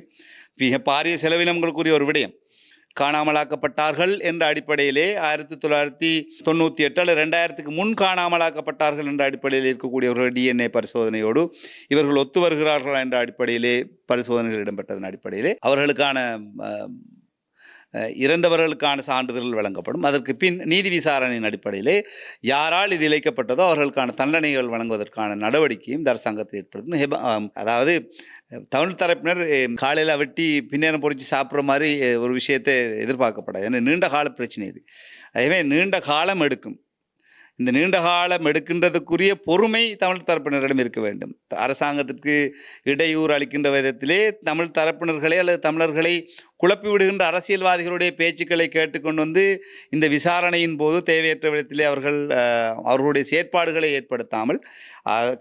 மிக பாரிய செலவினங்களுக்குரிய ஒரு விடயம். காணாமலாக்கப்பட்டார்கள் என்ற அடிப்படையிலே 1998 அல்லது 2000க்கு முன் காணாமலாக்கப்பட்டார்கள் என்ற அடிப்படையில் இருக்கக்கூடியவர்கள் DNA பரிசோதனையோடு இவர்கள் ஒத்து வருகிறார்கள் என்ற அடிப்படையிலே பரிசோதனைகள் இடம்பெற்றதன் அடிப்படையிலே அவர்களுக்கான இறந்தவர்களுக்கான சான்றிதழ்கள் வழங்கப்படும். அதற்கு பின் நீதி விசாரணையின் அடிப்படையிலே யாரால் இது இழைக்கப்பட்டதோ அவர்களுக்கான தண்டனைகள் வழங்குவதற்கான நடவடிக்கையும் இந்த அரசாங்கத்தில் ஏற்படுத்தும். அதாவது தமிழ் தரப்பினர் காலையில் வெட்டி பின்னேரம் பொறிச்சு சாப்பிட்ற மாதிரி ஒரு விஷயத்தை எதிர்பார்க்கப்படாது. ஏன்னா நீண்ட கால பிரச்சனை இது. அதுவே நீண்ட காலம் எடுக்கும். இந்த நீண்ட காலம் எடுக்கின்றதுக்குரிய பொறுமை தமிழ் தரப்பினரிடம் இருக்க வேண்டும். அரசாங்கத்திற்கு இடையூறு அளிக்கின்ற விதத்திலே தமிழ் தரப்பினர்களை அல்லது தமிழர்களை குழப்பி விடுகின்ற அரசியல்வாதிகளுடைய பேச்சுக்களை கேட்டுக்கொண்டு வந்து இந்த விசாரணையின் போது தேவையற்ற விதத்திலே அவர்களுடைய செயற்பாடுகளை ஏற்படுத்தாமல்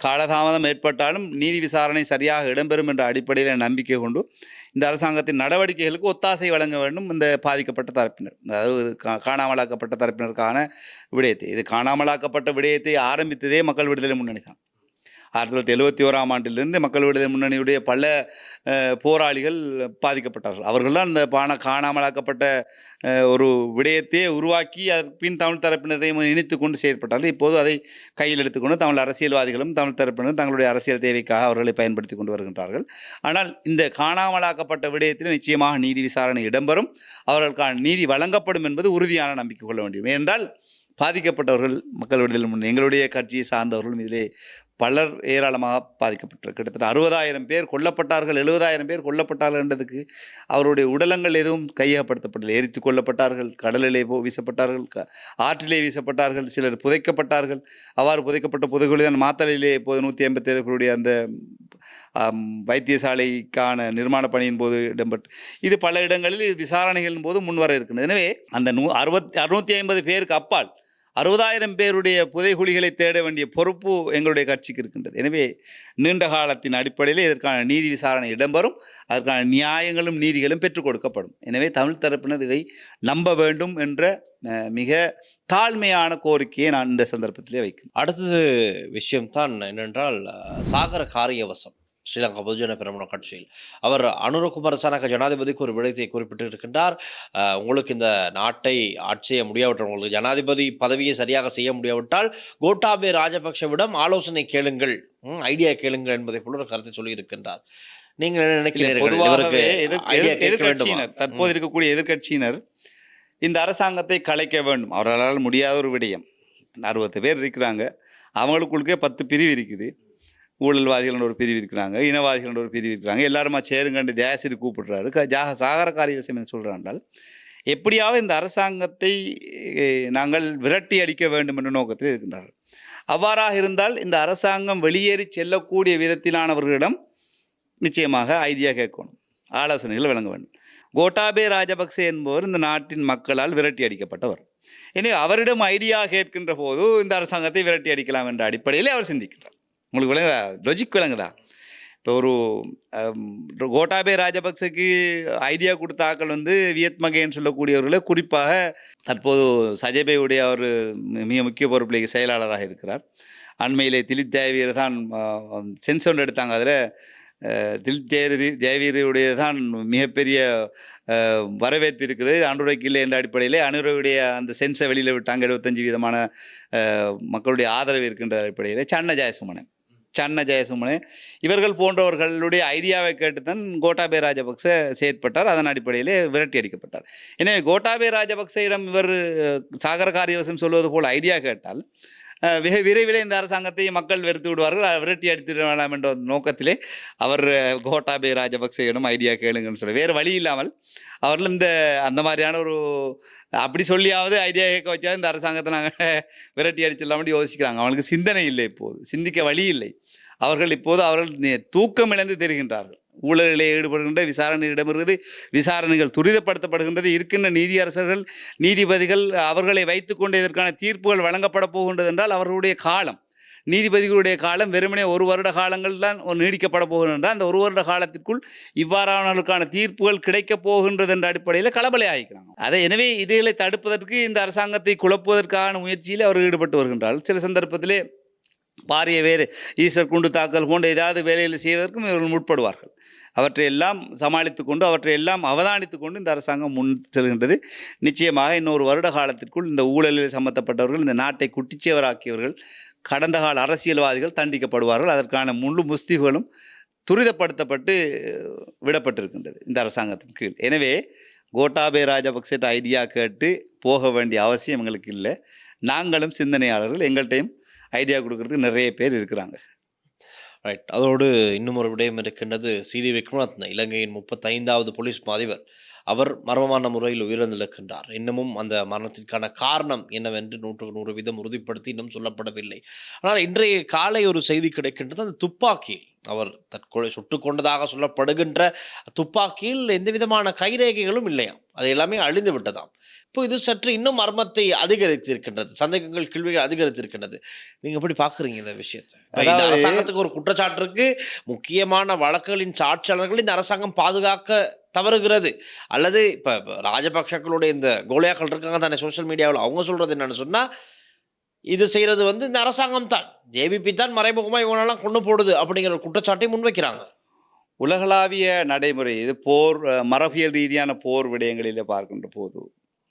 காலதாமதம் ஏற்பட்டாலும் நீதி விசாரணை சரியாக இடம்பெறும் என்ற அடிப்படையில் நம்பிக்கை கொண்டு இந்த அரசாங்கத்தின் நடவடிக்கைகளுக்கு ஒத்தாசை வழங்க வேண்டும் இந்த பாதிக்கப்பட்ட தரப்பினர், அதாவது காணாமலாக்கப்பட்ட தரப்பினருக்கான விடயத்தை. இது காணாமலாக்கப்பட்ட விடயத்தை ஆரம்பித்ததே மக்கள் விடுதலை முன்னணி தான். 1971ஆம் ஆண்டிலிருந்து மக்கள் விடுதலை முன்னணியுடைய பல போராளிகள் பாதிக்கப்பட்டார்கள். அவர்கள் தான் இந்த காணாமலாக்கப்பட்ட ஒரு விடயத்தையே உருவாக்கி பின் தமிழ் தரப்பினரையும் இணைத்து கொண்டு செயற்பட்டார்கள். இப்போது அதை கையில் எடுத்துக்கொண்டு தமிழ் அரசியல்வாதிகளும் தமிழ் தரப்பினரும் தங்களுடைய அரசியல் தேவைக்காக அவர்களை பயன்படுத்தி கொண்டு வருகின்றார்கள். ஆனால் இந்த காணாமலாக்கப்பட்ட விடயத்தில் நிச்சயமாக நீதி விசாரணை இடம்பெறும், அவர்களுக்கான நீதி வழங்கப்படும் என்பது உறுதியான நம்பிக்கை கொள்ள வேண்டும். ஏனென்றால் பாதிக்கப்பட்டவர்கள் மக்கள் விடுதலை முன்னணி எங்களுடைய கட்சியை சார்ந்தவர்களும் இதிலே பலர் ஏராளமாக பாதிக்கப்பட்டார். கிட்டத்தட்ட 60,000 பேர் கொல்லப்பட்டார்கள், 70,000 பேர் கொல்லப்பட்டார்கள் என்றதுக்கு அவருடைய உடலங்கள் எதுவும் கையகப்படுத்தப்படவில்லை. எரித்து கொல்லப்பட்டார்கள், கடலிலே வீசப்பட்டார்கள், ஆற்றிலே வீசப்பட்டார்கள், சிலர் புதைக்கப்பட்டார்கள். அவ்வாறு புதைக்கப்பட்ட புதைகுழி தான் மாத்தளையிலே இப்போது 157 அந்த வைத்தியசாலைக்கான நிர்மாண பணியின் போது இடம்பெற்று இது பல இடங்களில் விசாரணைகளின் போது முன்வர இருக்கின்றது. எனவே அந்த 650 பேருக்கு அப்பால் 60,000 பேருடைய புதைகுழிகளை தேட வேண்டிய பொறுப்பு எங்களுடைய கட்சிக்கு இருக்கின்றது. எனவே நீண்ட காலத்தின் அடிப்படையில் இதற்கான நீதி விசாரணை இடம்பெறும், அதற்கான நியாயங்களும் நீதிகளும் பெற்றுக் கொடுக்கப்படும். எனவே தமிழ் தரப்பினர் இதை நம்ப வேண்டும் என்ற மிக தாழ்மையான கோரிக்கையை நான் இந்த சந்தர்ப்பத்திலே வைக்கிறேன். அடுத்தது விஷயம்தான் என்னென்றால் சாகர காரியவசம் ஸ்ரீலங்கா பொதுஜன பெரமுன கட்சியில் அவர் அனுரகுமார திசாநாயக்க ஜனாதிபதிக்கு ஒரு விடயத்தை குறிப்பிட்டு இருக்கின்றார். உங்களுக்கு இந்த நாட்டை ஆட்சி செய்ய முடியாவிட்டால், உங்களுக்கு ஜனாதிபதி பதவியை சரியாக செய்ய முடியாவிட்டால் கோட்டாபே ராஜபக்ஷவிடம் ஆலோசனை கேளுங்கள், ஐடியா கேளுங்கள் என்பதை போல ஒரு கருத்தை சொல்லி இருக்கின்றார். நீங்கள் என்ன நினைக்கிறீர்கள்? பொதுவாகவே எதிர்கட்சியினர், தற்போது இருக்கக்கூடிய எதிர்கட்சியினர் இந்த அரசாங்கத்தை கலைக்க வேண்டும், அவர்களால் முடியாத ஒரு விடயம். 60 பேர் இருக்கிறாங்க, அவங்களுக்குள்ளே 10 பிரிவு இருக்குது. ஊழல்வாதிகள் ஒரு பிரிவு இருக்கிறாங்க, இனவாதிகள் ஒரு பிரிவு இருக்கிறாங்க. எல்லாருமா சேருங்கண்டு ஜெயசிறி கூப்பிடுறாரு. சாகர காரியவசம் என்ன சொல்கிறாண்டால், எப்படியாவது இந்த அரசாங்கத்தை நாங்கள் விரட்டி அடிக்க வேண்டும் என்ற நோக்கத்தில் இருக்கின்றார்கள். அவ்வாறாக இருந்தால் இந்த அரசாங்கம் வெளியேறி செல்லக்கூடிய விதத்திலானவர்களிடம் நிச்சயமாக ஐடியா கேட்கணும், ஆலோசனைகள் வழங்க வேண்டும். கோட்டாபே ராஜபக்சே என்பவர் இந்த நாட்டின் மக்களால் விரட்டி அடிக்கப்பட்டவர். எனவே அவரிடம் ஐடியா கேட்கின்ற போது இந்த அரசாங்கத்தை விரட்டி அடிக்கலாம் என்ற அடிப்படையிலே அவர் சிந்திக்கிறார். உங்களுக்கு விளங்குதா? லொஜிக் விளங்குதா? இப்போ ஒரு கோட்டாபே ராஜபக்சேக்கு ஐடியா கொடுத்த ஆக்கள் வியத்மகேன்னு சொல்லக்கூடியவர்களை, குறிப்பாக தற்போது சஜபேவுடைய அவர் மிக முக்கிய பொறுப்பில் செயலாளராக இருக்கிறார். அண்மையிலே திலித் ஜெயவீர் தான் சென்ஸ் ஒன்று எடுத்தாங்க. அதில் திலித் ஜெயவீருடைய தான் மிகப்பெரிய வரவேற்பு இருக்குது, அனுரைக்கு இல்லை என்ற அடிப்படையிலே அனுரையுடைய அந்த சென்ஸை வெளியில் விட்டாங்க. 75% மக்களுடைய ஆதரவு இருக்கின்ற அடிப்படையில் சன்ன ஜெயசுமனே இவர்கள் போன்றவர்களுடைய ஐடியாவை கேட்டுத்தான் கோட்டாபே ராஜபக்ச செயற்பட்டார். அதன் அடிப்படையிலே விரட்டி அடிக்கப்பட்டார். எனவே கோட்டாபே ராஜபக்சையிடம் இவர் சாகர காரியவசம் சொல்வது போல் ஐடியா கேட்டால் மிக விரைவில் இந்த அரசாங்கத்தை மக்கள் வெறுத்து விடுவார்கள், விரட்டி அடித்து விடலாம் என்ற நோக்கத்திலே அவர் கோட்டாபே ராஜபக்சேயிடம் ஐடியா கேளுங்கன்னு சொல்லி வேறு வழி இல்லாமல் அவர்கள் அந்த மாதிரியான ஒரு அப்படி சொல்லியாவது ஐடியா கேட்க வச்சாவது இந்த அரசாங்கத்தை நாங்கள் விரட்டி அடிச்சிடலாம்னு யோசிக்கிறாங்க. அவங்களுக்கு சிந்தனை இல்லை, இப்போது சிந்திக்க வழி இல்லை. அவர்கள் தூக்கம் இழந்து தெரிகின்றார்கள். ஊழலிலே ஈடுபடுகின்ற விசாரணை இடம்பெறுகிறது, விசாரணைகள் துரிதப்படுத்தப்படுகின்றது. இருக்கின்ற நீதியரசர்கள் நீதிபதிகள் அவர்களை வைத்துக்கொண்டு இதற்கான தீர்ப்புகள் வழங்கப்பட போகின்றது என்றால் அவர்களுடைய காலம், நீதிபதிகளுடைய காலம் வெறுமனே 1 வருட காலங்கள் தான் நீடிக்கப்பட போகின்றன. அந்த 1 வருட காலத்திற்குள் இவ்வாறானவர்களுக்கான தீர்ப்புகள் கிடைக்கப் போகின்றது என்ற அடிப்படையில் களபலை ஆகிக்கிறாங்க. எனவே இதைகளை தடுப்பதற்கு இந்த அரசாங்கத்தை குழப்புவதற்கான முயற்சியில் அவர் ஈடுபட்டு வருகின்றார்கள். சில சந்தர்ப்பத்திலே பாரிய வேறு ஈஸ்டர் குண்டு தாக்கல் போன்ற ஏதாவது வேலையில் செய்வதற்கும் இவர்கள் முற்படுவார்கள். அவற்றையெல்லாம் சமாளித்து கொண்டு அவற்றையெல்லாம் அவதானித்து கொண்டு இந்த அரசாங்கம் முன் செல்கின்றது. நிச்சயமாக இன்னொரு வருட காலத்திற்குள் இந்த ஊழலில் சம்பந்தப்பட்டவர்கள், இந்த நாட்டை குட்டிச்சேவராக்கியவர்கள், கடந்த கால அரசியல்வாதிகள் தண்டிக்கப்படுவார்கள். அதற்கான முழு முஸ்திகளும் துரிதப்படுத்தப்பட்டு விடப்பட்டிருக்கின்றது இந்த அரசாங்கத்தின் கீழ். எனவே கோட்டாபே ராஜபக்சே ஐடியா கேட்டு போக வேண்டிய அவசியம் எங்களுக்கு இல்லை. நாங்களும் சிந்தனையாளர்கள், எங்கள்கிட்டையும் ஐடியா கொடுக்கறதுக்கு நிறைய பேர் இருக்கிறாங்க. ரைட். அதோடு இன்னும் ஒரு விடயம் இருக்கின்றது. சிறி விக்ரமரத்ன, இலங்கையின் 35வது போலீஸ் அதிபர், அவர் மர்மமான முறையில் உயிரிழந்திருக்கின்றார். இன்னமும் அந்த மரணத்திற்கான காரணம் என்னவென்று 100% உறுதிப்படுத்தி இன்னும் சொல்லப்படவில்லை. ஆனால் இன்றைய காலை ஒரு செய்தி கிடைக்கின்றது. அந்த துப்பாக்கியில் அவர் தற்கொலை சுட்டுக் கொண்டதாக சொல்லப்படுகின்ற துப்பாக்கியில் எந்த விதமான கைரேகைகளும் இல்லையாம். அது எல்லாமே அழிந்து விட்டதாம். இப்போ இது சற்று இன்னும் மர்மத்தை அதிகரித்திருக்கின்றது. சந்தேகங்கள், கேள்விகள் அதிகரித்திருக்கின்றது. நீங்க எப்படி பார்க்குறீங்க இந்த விஷயத்தை? இந்த அதாவது அரசாங்கத்துக்கு ஒரு குற்றச்சாட்டு இருக்கு. முக்கியமான வழக்குகளின் சாட்சியாளர்கள் இந்த அரசாங்கம் பாதுகாக்க தவறுகிறது. அல்லது இப்ப ராஜபக்ஷக்களுடைய இந்த கோலியாக்கள் இருக்காங்க தானே சோசியல் மீடியாவில், அவங்க சொல்றது என்னன்னு சொன்னா, இது செய்யறது இந்த அரசாங்கம் தான், ஜேவிபி தான் மறைமுகமாக இவங்களெல்லாம் கொண்டு போடுது அப்படிங்கிற ஒரு குற்றச்சாட்டை முன்வைக்கிறாங்க. உலகளாவிய நடைமுறை இது போர் மரபியல் ரீதியான போர் விடயங்களில் பார்க்கின்ற போது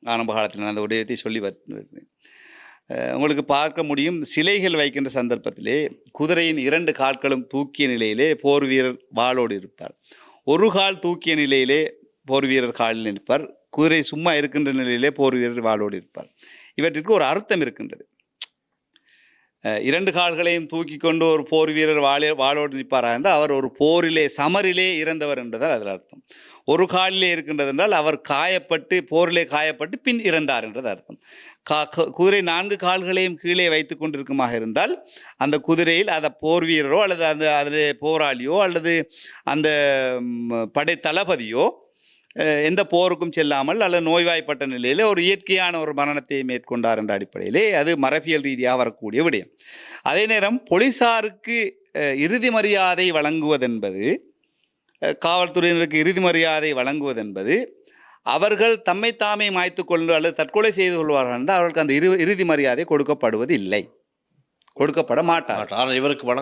ஆரம்ப காலத்தில் நான் அந்த விடயத்தை சொல்லி வருகிறேன். உங்களுக்கு பார்க்க முடியும், சிலைகள் வைக்கின்ற சந்தர்ப்பத்திலே குதிரையின் 2 கால்களும் தூக்கிய நிலையிலே போர் வீரர் வாளோடு இருப்பார். ஒரு கால் தூக்கிய நிலையிலே போர் வீரர் காலில் நிற்பார். குதிரை சும்மா இருக்கின்ற நிலையிலே போர் வீரர் வாளோடு இருப்பார். இவற்றிற்கு ஒரு அர்த்தம் இருக்கின்றது. 2 கால்களையும் தூக்கி கொண்டு ஒரு போர் வீரர் வாளோடு நிற்பாராக இருந்தால் அவர் ஒரு போரிலே சமரிலே இறந்தவர் என்பதால் அதில் அர்த்தம். ஒரு காலிலே இருக்கின்றது என்றால் அவர் போரிலே காயப்பட்டு பின் இறந்தார் என்றது அர்த்தம். குதிரை 4 கால்களையும் கீழே வைத்து கொண்டிருக்குமாக இருந்தால் அந்த குதிரையில் அந்த போர் வீரரோ அல்லது அதில் போராளியோ அல்லது அந்த படை தளபதியோ எந்த போருக்கும் செல்லாமல் அல்லது நோய்வாய்ப்பட்ட நிலையில் ஒரு இயற்கையான ஒரு மரணத்தை மேற்கொண்டார் என்ற அடிப்படையிலே அது மரபியல் ரீதியாக வரக்கூடிய விடயம். அதே நேரம் போலீசாருக்கு இறுதி மரியாதை வழங்குவதென்பது, காவல்துறையினருக்கு இறுதி மரியாதை வழங்குவதென்பது, அவர்கள் தம்மை தாமே மாய்த்து கொண்டு அல்லது தற்கொலை செய்து கொள்வார்கள் என்றால் அவர்களுக்கு அந்த இறுதி மரியாதை கொடுக்கப்படுவது இல்லை, கொடுக்கப்பட மாட்டார். ஆனால் இவருக்கு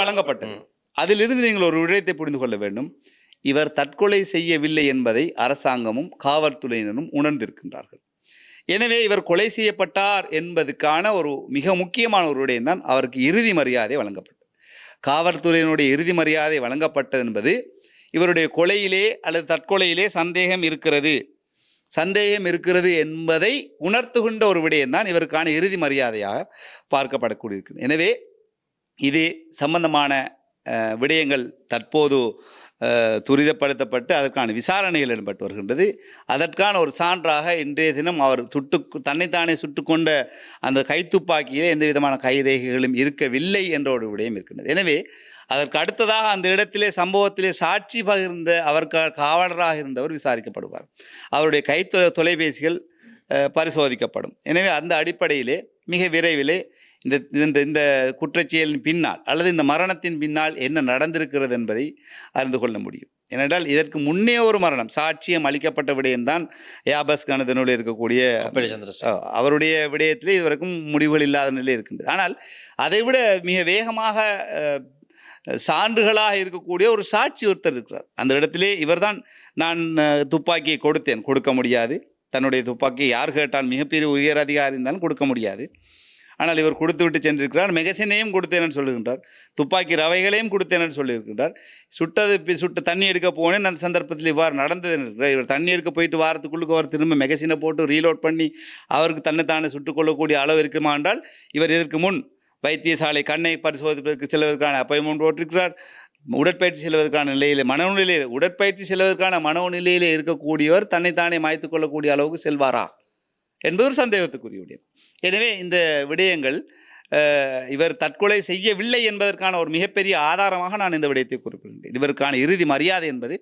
வழங்கப்பட்டது. அதிலிருந்து நீங்கள் ஒரு விடயத்தை புரிந்து கொள்ள வேண்டும். இவர் தற்கொலை செய்யவில்லை என்பதை அரசாங்கமும் காவல்துறையினரும் உணர்ந்திருக்கின்றார்கள். எனவே இவர் கொலை செய்யப்பட்டார் என்பதுக்கான ஒரு மிக முக்கியமான ஒரு விடயம்தான் அவருக்கு இறுதி மரியாதை வழங்கப்பட்டது. காவல்துறையினுடைய இறுதி மரியாதை வழங்கப்பட்டது என்பது இவருடைய கொலையிலே அல்லது தற்கொலையிலே சந்தேகம் இருக்கிறது என்பதை உணர்த்துகின்ற ஒரு விடயம்தான் இவருக்கான இறுதி மரியாதையாக பார்க்கப்படக்கூடியிருக்கிறது. எனவே இது சம்பந்தமான விடயங்கள் தற்போது துரிதப்படுத்தப்பட்டு அதற்கான விசாரணைகள் இடம்பெற்று வருகின்றது. அதற்கான ஒரு சான்றாக இன்றைய தினம் அவர் தன்னைத்தானே சுட்டுக்கொண்ட அந்த கைத்துப்பாக்கியிலே எந்த விதமான கைரேகைகளும் இருக்கவில்லை என்ற ஒரு விடயம் இருக்கின்றது. எனவே அதற்கு அடுத்ததாக அந்த இடத்திலே சம்பவத்திலே சாட்சி பகிர்ந்த அவர் காவலராக இருந்தவர் விசாரிக்கப்படுவார். அவருடைய தொலைபேசிகள் பரிசோதிக்கப்படும். எனவே அந்த அடிப்படையிலே மிக விரைவிலே இந்த குற்றச்செயலின் பின்னால் அல்லது இந்த மரணத்தின் பின்னால் என்ன நடந்திருக்கிறது என்பதை அறிந்து கொள்ள முடியும். ஏனென்றால் இதற்கு முன்னே ஒரு மரணம் சாட்சியம் அளிக்கப்பட்ட விடயம்தான் யாபஸ் கனதனோடு இருக்கக்கூடிய அவருடைய விடயத்திலே இதுவரைக்கும் முடிவுகள் இல்லாத நிலை இருக்கின்றது. ஆனால் அதைவிட மிக வேகமாக சான்றுகளாக இருக்கக்கூடிய ஒரு சாட்சி ஒருத்தர் இருக்கிறார். அந்த இடத்திலே இவர்தான் நான் துப்பாக்கியை கொடுக்க முடியாது, தன்னுடைய துப்பாக்கியை யார் கேட்டால் மிகப்பெரிய உயர் அதிகாரி இருந்தாலும் கொடுக்க முடியாது, ஆனால் இவர் கொடுத்து விட்டு சென்றிருக்கிறார். மெகசினையும் கொடுத்தேன்னு சொல்லுகின்றார், துப்பாக்கி ரவைகளையும் கொடுத்தேன்னு சொல்லியிருக்கின்றார். சுட்டு தண்ணி எடுக்க போனேன், அந்த சந்தர்ப்பத்தில் இவ்வாறு நடந்தது. இவர் தண்ணி எடுக்க போயிட்டு வாரத்துக்குள்ளுக்கு அவர் திரும்ப மெகசினை போட்டு ரீலோட் பண்ணி அவருக்கு தன்னைத்தானே சுட்டுக்கொள்ளக்கூடிய அளவு இருக்குமா என்றால் இவர் இதற்கு முன் வைத்தியசாலை கண்ணை பரிசோதிப்பதற்கு செல்வதற்கான அப்பாயின்மெண்ட் போட்டிருக்கிறார். உடற்பயிற்சி செல்வதற்கான உடற்பயிற்சி செல்வதற்கான மனோநிலையிலே இருக்கக்கூடியவர் தன்னைத்தானே மாய்த்து கொள்ளக்கூடிய அளவுக்கு செல்வாரா என்பது ஒரு சந்தேகத்துக்குரிய விடயம். எனவே இந்த விடயங்கள் இவர் தற்கொலை செய்யவில்லை என்பதற்கான ஒரு மிகப்பெரிய ஆதாரமாக நான் இந்த விடயத்தை குறிப்பிடுகிறேன். இவருக்கான இறுதி மரியாதை என்பது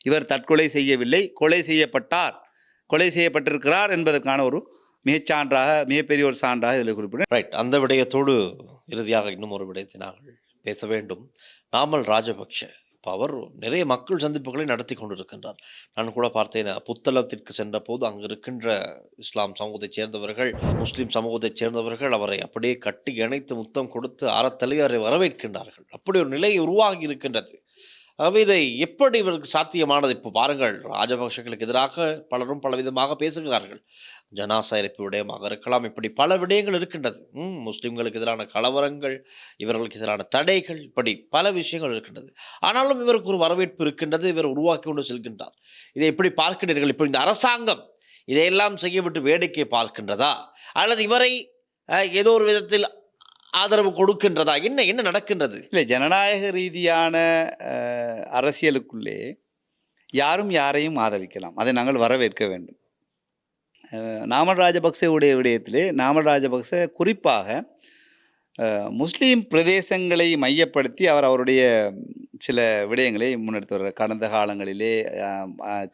இவர் தற்கொலை செய்யவில்லை, கொலை செய்யப்பட்டிருக்கிறார் என்பதற்கான ஒரு மிகப்பெரிய ஒரு சான்றாக இதில் குறிப்பிடுறேன். ரைட். அந்த விடயத்தோடு இறுதியாக இன்னும் ஒரு விடயத்தை நாங்கள் பேச வேண்டும். நாமல் ராஜபக்ஷ இப்போ அவர் நிறைய மக்கள் சந்திப்புகளை நடத்தி கொண்டிருக்கின்றார். நான் கூட பார்த்தேன், புத்தளத்திற்கு சென்ற போது அங்கு இருக்கின்ற இஸ்லாம் சமூகத்தைச் சேர்ந்தவர்கள், முஸ்லீம் சமூகத்தைச் சேர்ந்தவர்கள் அவரை அப்படியே கட்டி இணைத்து முத்தம் கொடுத்து அறத்தலைவரை வரவேற்கின்றார்கள். அப்படி ஒரு நிலை உருவாகி இருக்கின்றது. ஆகவே இதை எப்படி இவருக்கு சாத்தியமானது? இப்போ பாருங்கள், ராஜபக்ஷர்களுக்கு எதிராக பலரும் பலவிதமாக பேசுகிறார்கள். ஜனாசா இறப்பு விடயமாக இருக்கலாம், இப்படி பல விடயங்கள் இருக்கின்றது. முஸ்லிம்களுக்கு எதிரான கலவரங்கள், இவர்களுக்கு எதிரான தடைகள், இப்படி பல விஷயங்கள் இருக்கின்றது. ஆனாலும் இவருக்கு ஒரு வரவேற்பு இருக்கின்றது, இவர் உருவாக்கி கொண்டு செல்கின்றார். இதை எப்படி பார்க்கிறீர்கள்? இப்போ இந்த அரசாங்கம் இதையெல்லாம் செய்யவிட்டு வேடிக்கை பார்க்கின்றதா, அல்லது இவரை ஏதோ ஒரு விதத்தில் ஆதரவு கொடுக்கின்றதா? என்ன நடக்கின்றது? இல்லை, ஜனநாயக ரீதியான அரசியலுக்குள்ளே யாரும் யாரையும் ஆதரிக்கலாம். அதை நாங்கள் வரவேற்க வேண்டும். நாமல் ராஜபக்சேவுடைய விடயத்திலே நாமல் ராஜபக்ச குறிப்பாக முஸ்லீம் பிரதேசங்களை மையப்படுத்தி அவருடைய சில விடயங்களை முன்னெடுத்து வருகிறார். கடந்த காலங்களிலே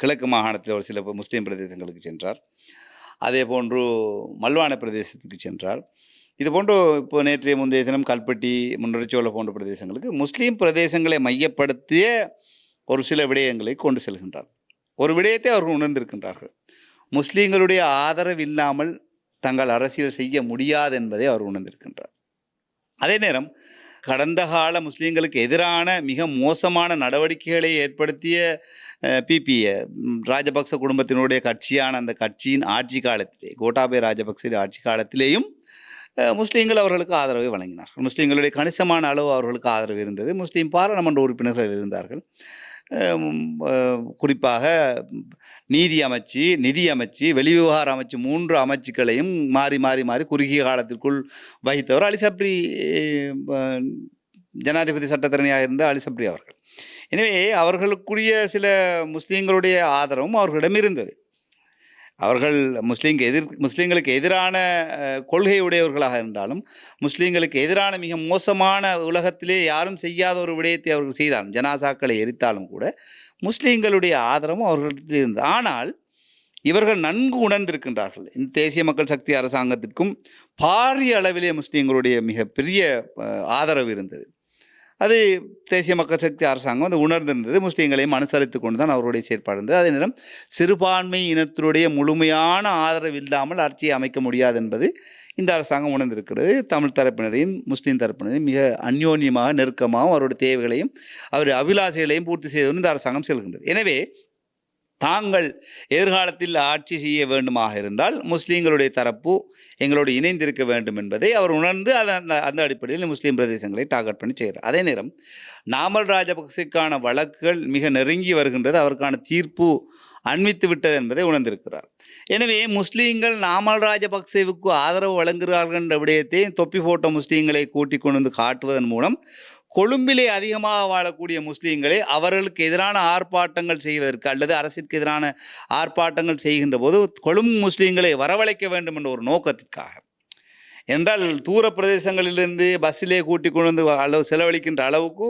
கிழக்கு மாகாணத்தில் ஒரு சில முஸ்லீம் பிரதேசங்களுக்கு சென்றார். அதே போன்று மல்வான பிரதேசத்துக்கு சென்றார். இது போன்று இப்போ நேற்றைய முந்தைய தினம் கல்பட்டி, முன்னரிச்சோலை போன்ற பிரதேசங்களுக்கு முஸ்லீம் பிரதேசங்களை மையப்படுத்திய ஒரு சில விடயங்களை கொண்டு செல்கின்றார். ஒரு விடயத்தை அவர்கள் உணர்ந்திருக்கின்றார்கள். முஸ்லீம்களுடைய ஆதரவு இல்லாமல் தங்கள் அரசியல் செய்ய முடியாது என்பதை அவர் உணர்ந்திருக்கின்றார். அதே நேரம் கடந்த கால முஸ்லீம்களுக்கு எதிரான மிக மோசமான நடவடிக்கைகளை ஏற்படுத்திய பிபிஏ ராஜபக்ச குடும்பத்தினுடைய கட்சியான அந்த கட்சியின் ஆட்சி காலத்திலே, கோட்டாபய ராஜபக்ச ஆட்சி காலத்திலேயும் முஸ்லீம்கள் அவர்களுக்கு ஆதரவை வழங்கினார்கள். முஸ்லீம்களுடைய கணிசமான அளவு அவர்களுக்கு ஆதரவு இருந்தது. முஸ்லீம் பாராளுமன்ற உறுப்பினர்கள் இருந்தார்கள். குறிப்பாக நீதி அமைச்சு, நிதி அமைச்சு, வெளிவிவகார அமைச்சு 3 அமைச்சுக்களையும் மாறி மாறி மாறி குறுகிய காலத்திற்குள் வகித்தவர் அலி சப்ரி, ஜனாதிபதி சட்டத்தரணியாக இருந்த அலி சப்ரி அவர்கள். எனவே அவர்களுக்குரிய சில முஸ்லீம்களுடைய ஆதரவும் அவர்களிடம் இருந்தது. அவர்கள் முஸ்லீம்களுக்கு எதிரான கொள்கை உடையவர்களாக இருந்தாலும் முஸ்லீம்களுக்கு எதிரான மிக மோசமான உலகத்திலே யாரும் செய்யாத ஒரு விடயத்தை அவர்கள் செய்தாலும், ஜனாசாக்களை எரித்தாலும் கூட முஸ்லீம்களுடைய ஆதரவும் அவர்களிடத்தில் இருந்தது. ஆனால் இவர்கள் நன்கு உணர்ந்திருக்கின்றார்கள். இந்த தேசிய மக்கள் சக்தி அரசாங்கத்திற்கும் பாரிய அளவிலே முஸ்லீம்களுடைய மிகப்பெரிய ஆதரவு இருந்தது. அது தேசிய மக்கள் சக்தி அரசாங்கம் அது உணர்ந்திருந்தது. முஸ்லீம்களையும் அனுசரித்து கொண்டு தான் அவருடைய செயற்பாடு இருந்தது. அதே நேரம் சிறுபான்மை இனத்தினுடைய முழுமையான ஆதரவு இல்லாமல் ஆட்சியை அமைக்க முடியாது என்பது இந்த அரசாங்கம் உணர்ந்திருக்கிறது. தமிழ் தரப்பினரையும் முஸ்லீம் தரப்பினரையும் மிக அந்யோன்யமாக நெருக்கமாகவும் அவருடைய தேவைகளையும் அவருடைய அபிலாசைகளையும் பூர்த்தி செய்து இந்த அரசாங்கம் செல்கின்றது. எனவே தாங்கள் எதிர்காலத்தில் ஆட்சி செய்ய வேண்டுமாக இருந்தால் முஸ்லீம்களுடைய தரப்பு எங்களோடு இணைந்திருக்க வேண்டும் என்பதை அவர் உணர்ந்து அந்த அடிப்படையில் முஸ்லீம் பிரதேசங்களை டார்கெட் பண்ணி செய்கிறார். அதே நேரம் நாமல் ராஜபக்சேக்கான வழக்குகள் மிக நெருங்கி வருகின்றது. அவருக்கான தீர்ப்பு அண்மித்து விட்டது என்பதை உணர்ந்திருக்கிறார். எனவே முஸ்லீம்கள் நாமல் ராஜபக்சேவுக்கு ஆதரவு வழங்குகிறார்கள் என்ற விடயத்தை தொப்பி போட்ட முஸ்லீம்களை கூட்டிக் கொண்டு வந்து காட்டுவதன் மூலம் கொழும்பிலே அதிகமாக வாழக்கூடிய முஸ்லீம்களை அவர்களுக்கு எதிரான ஆர்ப்பாட்டங்கள் செய்வதற்கு அல்லது அரசிற்கு எதிரான ஆர்ப்பாட்டங்கள் செய்கின்ற போது கொழும்பு முஸ்லீம்களை வரவழைக்க வேண்டும் என்ற ஒரு நோக்கத்திற்காக, என்றால் தூர பிரதேசங்களிலிருந்து பஸ்ஸிலே கூட்டிக் கொண்டு வந்து செலவழிக்கின்ற அளவுக்கு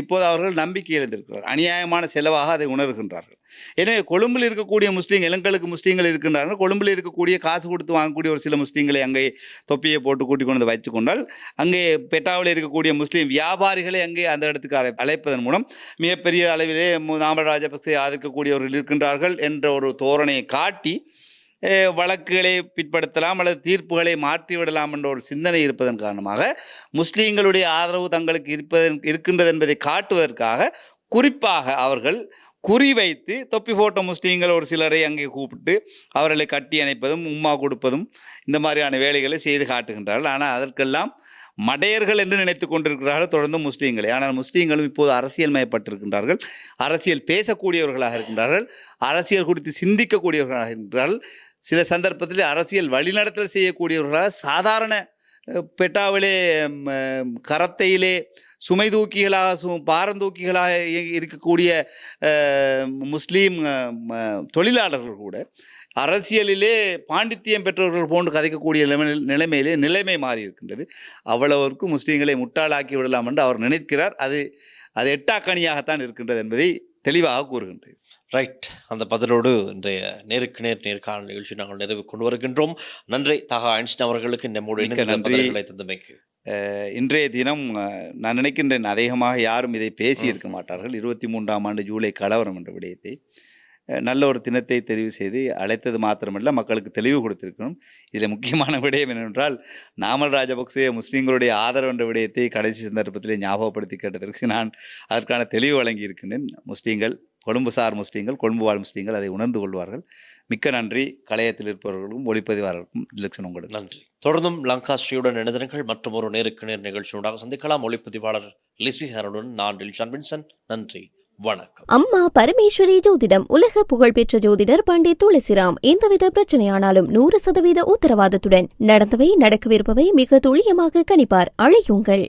இப்போது அவர்கள் நம்பிக்கை எழுந்திருக்கிறார்கள். அநியாயமான செலவாக அதை உணர்கின்றார்கள். எனவே கொழும்பில் இருக்கக்கூடிய இளங்களுக்கு முஸ்லீம்கள் இருக்கின்றார்கள். கொழும்பில் இருக்கக்கூடிய காசு கொடுத்து வாங்கக்கூடிய ஒரு சில முஸ்லீம்களை அங்கே தொப்பியை போட்டு கூட்டிக் கொண்டு வைத்து கொண்டால் அங்கே பெட்டாவில் இருக்கக்கூடிய முஸ்லீம் வியாபாரிகளை அங்கே அந்த இடத்துக்கு அழைப்பதன் மூலம் மிகப்பெரிய அளவிலே நாமல் ராஜபக்சே ஆதரிக்கக்கூடியவர்கள் இருக்கின்றார்கள் என்ற ஒரு தோரணையை காட்டி வழக்குகளை பிற்படுத்தலாம் அல்லது தீர்ப்புகளை மாற்றிவிடலாம் என்ற ஒரு சிந்தனை இருப்பதன் காரணமாக முஸ்லீம்களுடைய ஆதரவு தங்களுக்கு இருக்கின்றது என்பதை காட்டுவதற்காக குறிப்பாக அவர்கள் குறிவைத்து தொப்பி போட்ட முஸ்லீம்கள் ஒரு சிலரை அங்கே கூப்பிட்டு அவர்களை கட்டி அணைப்பதும் உம்மா கொடுப்பதும் இந்த மாதிரியான வேலைகளை செய்து காட்டுகின்றார்கள். ஆனால் அதற்கெல்லாம் மடையர்கள் என்று நினைத்து கொண்டிருக்கிறார்கள் தொடர்ந்து முஸ்லீம்களை. ஆனால் முஸ்லீம்களும் இப்போது அரசியல் மயப்பட்டிருக்கின்றார்கள். அரசியல் பேசக்கூடியவர்களாக இருக்கின்றார்கள். அரசியல் குறித்து சிந்திக்கக்கூடியவர்களாக இருக்கின்றார்கள். சில சந்தர்ப்பத்தில் அரசியல் வழிநடத்தல் செய்யக்கூடியவர்களாக சாதாரண பெட்டாவிலே கரத்தையிலே சுமை தூக்கிகளாக பாரந்தூக்கிகளாக இருக்கக்கூடிய முஸ்லீம் தொழிலாளர்கள் கூட அரசியலிலே பாண்டித்தியம் பெற்றவர்கள் போன்று கதைக்கக்கூடிய நிலைமை மாறி இருக்கின்றது. அவ்வளவுக்கு முஸ்லீம்களை முட்டாளாக்கி விடலாம் என்று அவர் நினைக்கிறார். அது எட்டாக்கணியாகத்தான் இருக்கின்றது என்பதை தெளிவாக கூறுகின்றேன். ரைட். அந்த பதிலோடு இன்றைய நேருக்கு நேர்காணல் நிகழ்ச்சி நாங்கள் நிறைவு கொண்டு வருகின்றோம். நன்றி தகா ஐன்ஸ்டைன் அவர்களுக்கு நம்முடைய பதில்களை தந்தமைக்கு. இன்றைய தினம் நான் நினைக்கின்றேன் அதிகமாக யாரும் இதை பேசி இருக்க மாட்டார்கள். 23ஆம் ஆண்டு ஜூலை கலவரம் என்ற விடயத்தை நல்ல ஒரு தினத்தை தெரிவு செய்து அழைத்தது மாத்திரமல்ல, மக்களுக்கு தெளிவு கொடுத்திருக்கணும். இதில் முக்கியமான விடயம் என்னவென்றால் நாமல் ராஜபக்சே முஸ்லீம்களுடைய ஆதரவு என்ற விடயத்தை கடைசி சந்தர்ப்பத்திலே ஞாபகப்படுத்தி கேட்டதற்கு நான் அதற்கான தெளிவு வழங்கி இருக்கின்றேன். முஸ்லீம்கள், கொழும்பு சார் முஸ்லீம்கள், கொழும்பு வாழ் முஸ்லீம்கள் அதை உணர்ந்து கொள்வார்கள். மிக்க நன்றி. கலையத்தில் இருப்பவர்களுக்கும் ஒளிப்பதிவாளர்களுக்கும் இலட்சணம் உங்களுக்கு நன்றி. தொடர்ந்தும் லங்காஸ்ரீயுடன் இணைந்திருங்கள். மற்றும் ஒரு நேருக்கு நேர் நிகழ்ச்சியோடாக சந்திக்கலாம். ஒளிப்பதிவாளர் லிசி ஹரனுடன் நான் டில்ஷான் வின்சன். நன்றி, வணக்கம். அம்மா பரமேஸ்வரி ஜோதிடம் உலக புகழ்பெற்ற ஜோதிடர் பண்டித் துளசிராம். எந்தவித பிரச்சனையானாலும் 100% உத்தரவாதத்துடன் நடந்தவை நடக்கவிருப்பவை மிக துல்லியமாக கணிப்பார். அழையுங்கள்.